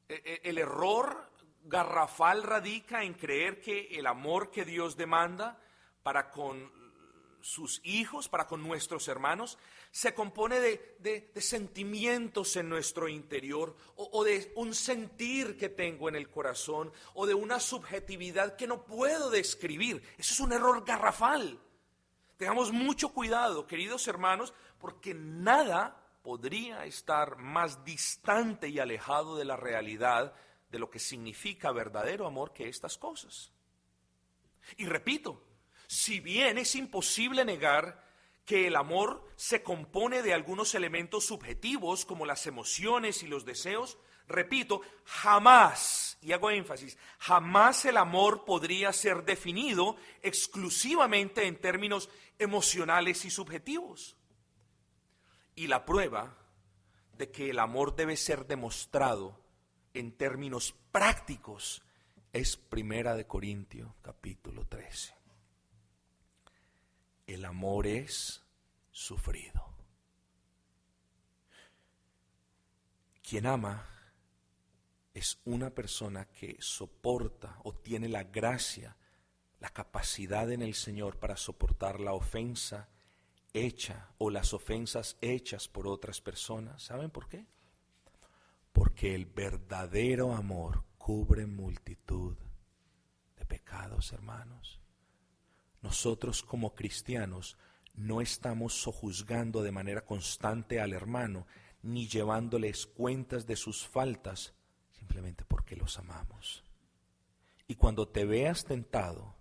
el error garrafal radica en creer que el amor que Dios demanda para con sus hijos, para con nuestros hermanos, se compone de sentimientos en nuestro interior o de un sentir que tengo en el corazón o de una subjetividad que no puedo describir. Eso es un error garrafal. Tengamos mucho cuidado, queridos hermanos, porque nada podría estar más distante y alejado de la realidad de lo que significa verdadero amor que estas cosas. Y repito, si bien es imposible negar que el amor se compone de algunos elementos subjetivos como las emociones y los deseos, repito, jamás, y hago énfasis, jamás el amor podría ser definido exclusivamente en términos emocionales y subjetivos. Y la prueba de que el amor debe ser demostrado en términos prácticos es 1 Corintios capítulo 13. El amor es sufrido. Quien ama es una persona que soporta o tiene la gracia, la capacidad en el Señor para soportar la ofensa hecha o las ofensas hechas por otras personas. ¿Saben por qué? Porque el verdadero amor cubre multitud de pecados, hermanos. Nosotros como cristianos no estamos sojuzgando de manera constante al hermano, ni llevándoles cuentas de sus faltas, simplemente porque los amamos. Y cuando te veas tentado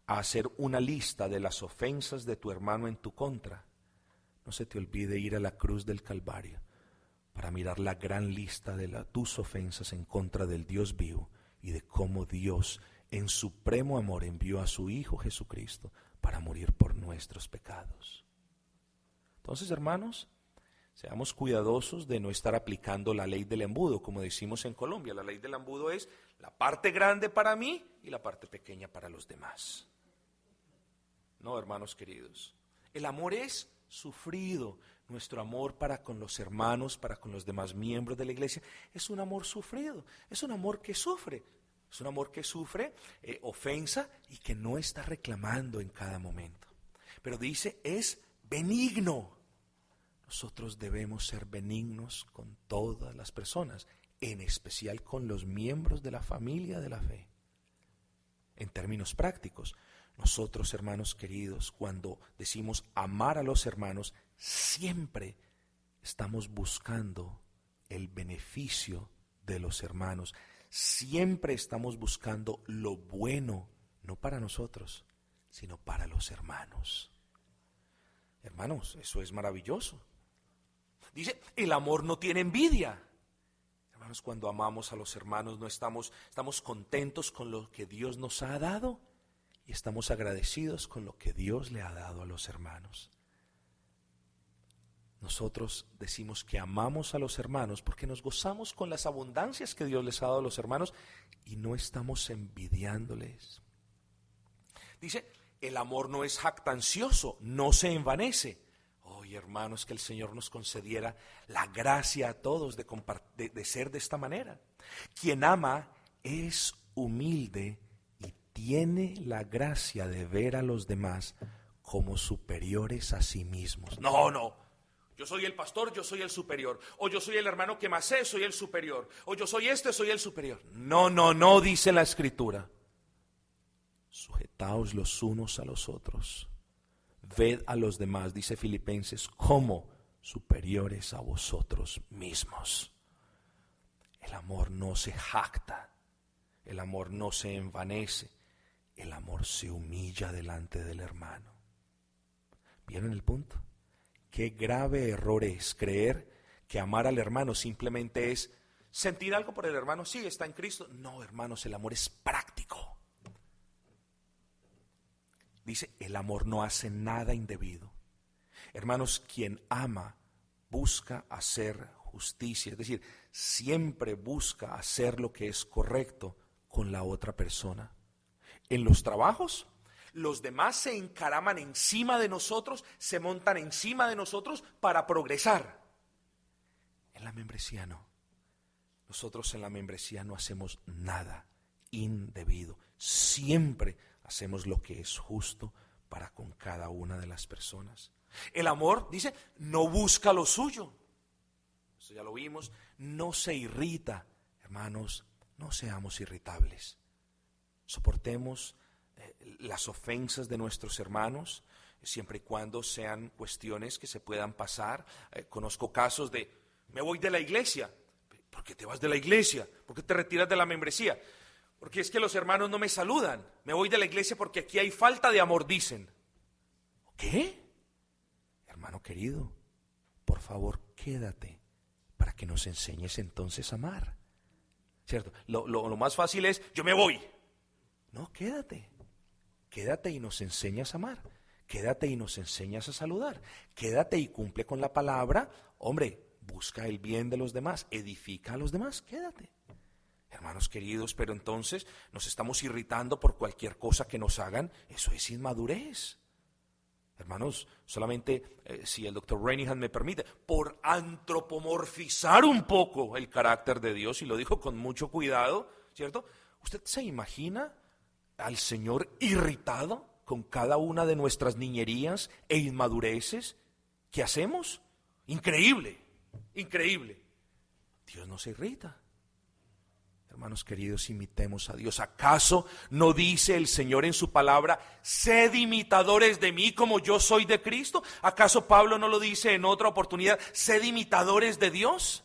a hacer una lista de las ofensas de tu hermano en tu contra, no se te olvide ir a la cruz del Calvario para mirar la gran lista de tus ofensas en contra del Dios vivo y de cómo Dios en supremo amor envió a su Hijo Jesucristo para morir por nuestros pecados. Entonces, hermanos, seamos cuidadosos de no estar aplicando la ley del embudo, como decimos en Colombia. La ley del embudo es la parte grande para mí y la parte pequeña para los demás. No, hermanos queridos, el amor es sufrido. Nuestro amor para con los hermanos, para con los demás miembros de la iglesia, es un amor sufrido, es un amor que sufre. Es un amor que sufre ofensa y que no está reclamando en cada momento. Pero dice, es benigno. Nosotros debemos ser benignos con todas las personas, en especial con los miembros de la familia de la fe. En términos prácticos, nosotros, hermanos queridos, cuando decimos amar a los hermanos, siempre estamos buscando el beneficio de los hermanos. Siempre estamos buscando lo bueno, no para nosotros, sino para los hermanos. Hermanos, eso es maravilloso. Dice, el amor no tiene envidia. Hermanos, cuando amamos a los hermanos, no estamos contentos con lo que Dios nos ha dado y estamos agradecidos con lo que Dios le ha dado a los hermanos. Nosotros decimos que amamos a los hermanos porque nos gozamos con las abundancias que Dios les ha dado a los hermanos y no estamos envidiándoles. Dice, el amor no es jactancioso, no se envanece. Oye, hermanos, que el Señor nos concediera la gracia a todos de ser de esta manera. Quien ama es humilde y tiene la gracia de ver a los demás como superiores a sí mismos. No. Yo soy el pastor, yo soy el superior. O yo soy el hermano que más sé, soy el superior. O yo soy soy el superior. No, dice la Escritura. Sujetaos los unos a los otros. Ved a los demás, dice Filipenses, como superiores a vosotros mismos. El amor no se jacta. El amor no se envanece. El amor se humilla delante del hermano. ¿Vieron el punto? Qué grave error es creer que amar al hermano simplemente es sentir algo por el hermano. Sí, está en Cristo. No, hermanos, el amor es práctico. Dice, el amor no hace nada indebido. Hermanos, quien ama busca hacer justicia. Es decir, siempre busca hacer lo que es correcto con la otra persona. En los trabajos, los demás se encaraman encima de nosotros, se montan encima de nosotros para progresar. En la membresía no. Nosotros en la membresía no hacemos nada indebido. Siempre hacemos lo que es justo para con cada una de las personas. El amor, dice, no busca lo suyo. Eso ya lo vimos. No se irrita. Hermanos, no seamos irritables. Soportemos las ofensas de nuestros hermanos, siempre y cuando sean cuestiones que se puedan pasar. Conozco casos de, me voy de la iglesia. ¿Por qué te vas de la iglesia? ¿Por qué te retiras de la membresía? Porque es que los hermanos no me saludan. Me voy de la iglesia porque aquí hay falta de amor, dicen. ¿Qué? Hermano querido, por favor, quédate para que nos enseñes entonces a amar. ¿Cierto? Lo más fácil es, yo me voy. No, quédate. Quédate y nos enseñas a amar. Quédate y nos enseñas a saludar. Quédate y cumple con la palabra. Hombre, busca el bien de los demás. Edifica a los demás. Quédate. Hermanos queridos, pero entonces nos estamos irritando por cualquier cosa que nos hagan. Eso es inmadurez. Hermanos, solamente si el Dr. Renihan me permite, por antropomorfizar un poco el carácter de Dios, y lo dijo con mucho cuidado, ¿cierto? ¿Usted se imagina al Señor irritado con cada una de nuestras niñerías e inmadureces que hacemos? Increíble, increíble. Dios no se irrita. Hermanos queridos, imitemos a Dios. ¿Acaso no dice el Señor en su palabra, sed imitadores de mí como yo soy de Cristo? ¿Acaso Pablo no lo dice en otra oportunidad, sed imitadores de Dios?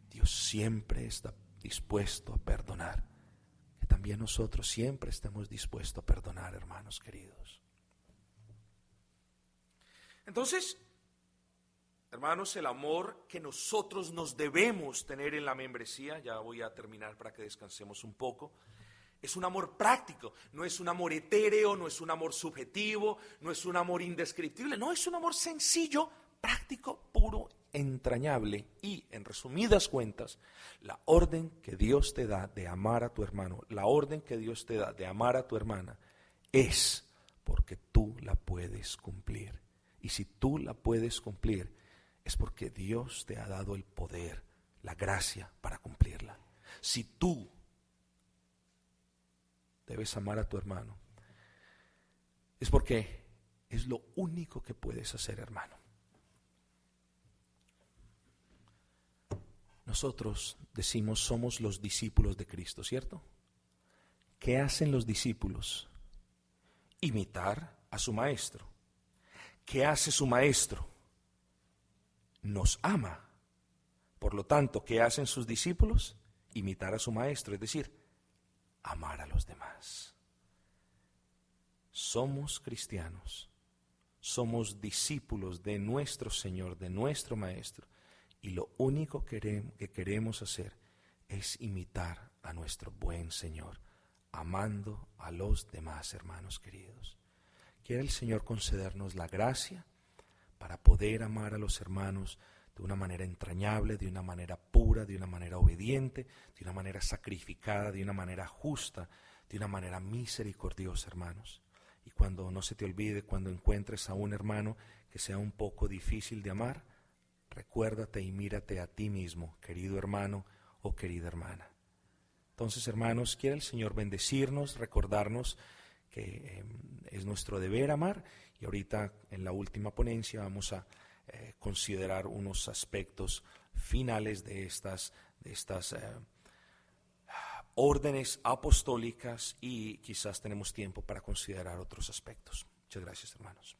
Dios siempre está dispuesto a perdonar. Que también nosotros siempre estemos dispuestos a perdonar, hermanos queridos. Entonces, hermanos, el amor que nosotros nos debemos tener en la membresía, ya voy a terminar para que descansemos un poco, es un amor práctico, no es un amor etéreo, no es un amor subjetivo, no es un amor indescriptible, no, es un amor sencillo, práctico, puro, entrañable. Y en resumidas cuentas, la orden que Dios te da de amar a tu hermano, la orden que Dios te da de amar a tu hermana, es porque tú la puedes cumplir. Y si tú la puedes cumplir, es porque Dios te ha dado el poder, la gracia para cumplirla. Si tú debes amar a tu hermano, es porque es lo único que puedes hacer, hermano. Nosotros decimos somos los discípulos de Cristo, ¿cierto? ¿Qué hacen los discípulos? Imitar a su maestro. ¿Qué hace su maestro? Nos ama. Por lo tanto, ¿qué hacen sus discípulos? Imitar a su maestro, es decir, amar a los demás. Somos cristianos, somos discípulos de nuestro Señor, de nuestro Maestro, y lo único que queremos hacer es imitar a nuestro buen Señor, amando a los demás, hermanos queridos. Quiere el Señor concedernos la gracia para poder amar a los hermanos de una manera entrañable, de una manera pura, de una manera obediente, de una manera sacrificada, de una manera justa, de una manera misericordiosa, hermanos. Y cuando no se te olvide, cuando encuentres a un hermano que sea un poco difícil de amar, recuérdate y mírate a ti mismo, querido hermano o querida hermana. Entonces, hermanos, quiere el Señor bendecirnos, recordarnos que es nuestro deber amar. Y ahorita en la última ponencia vamos a considerar unos aspectos finales de estas órdenes apostólicas, y quizás tenemos tiempo para considerar otros aspectos. Muchas gracias, hermanos.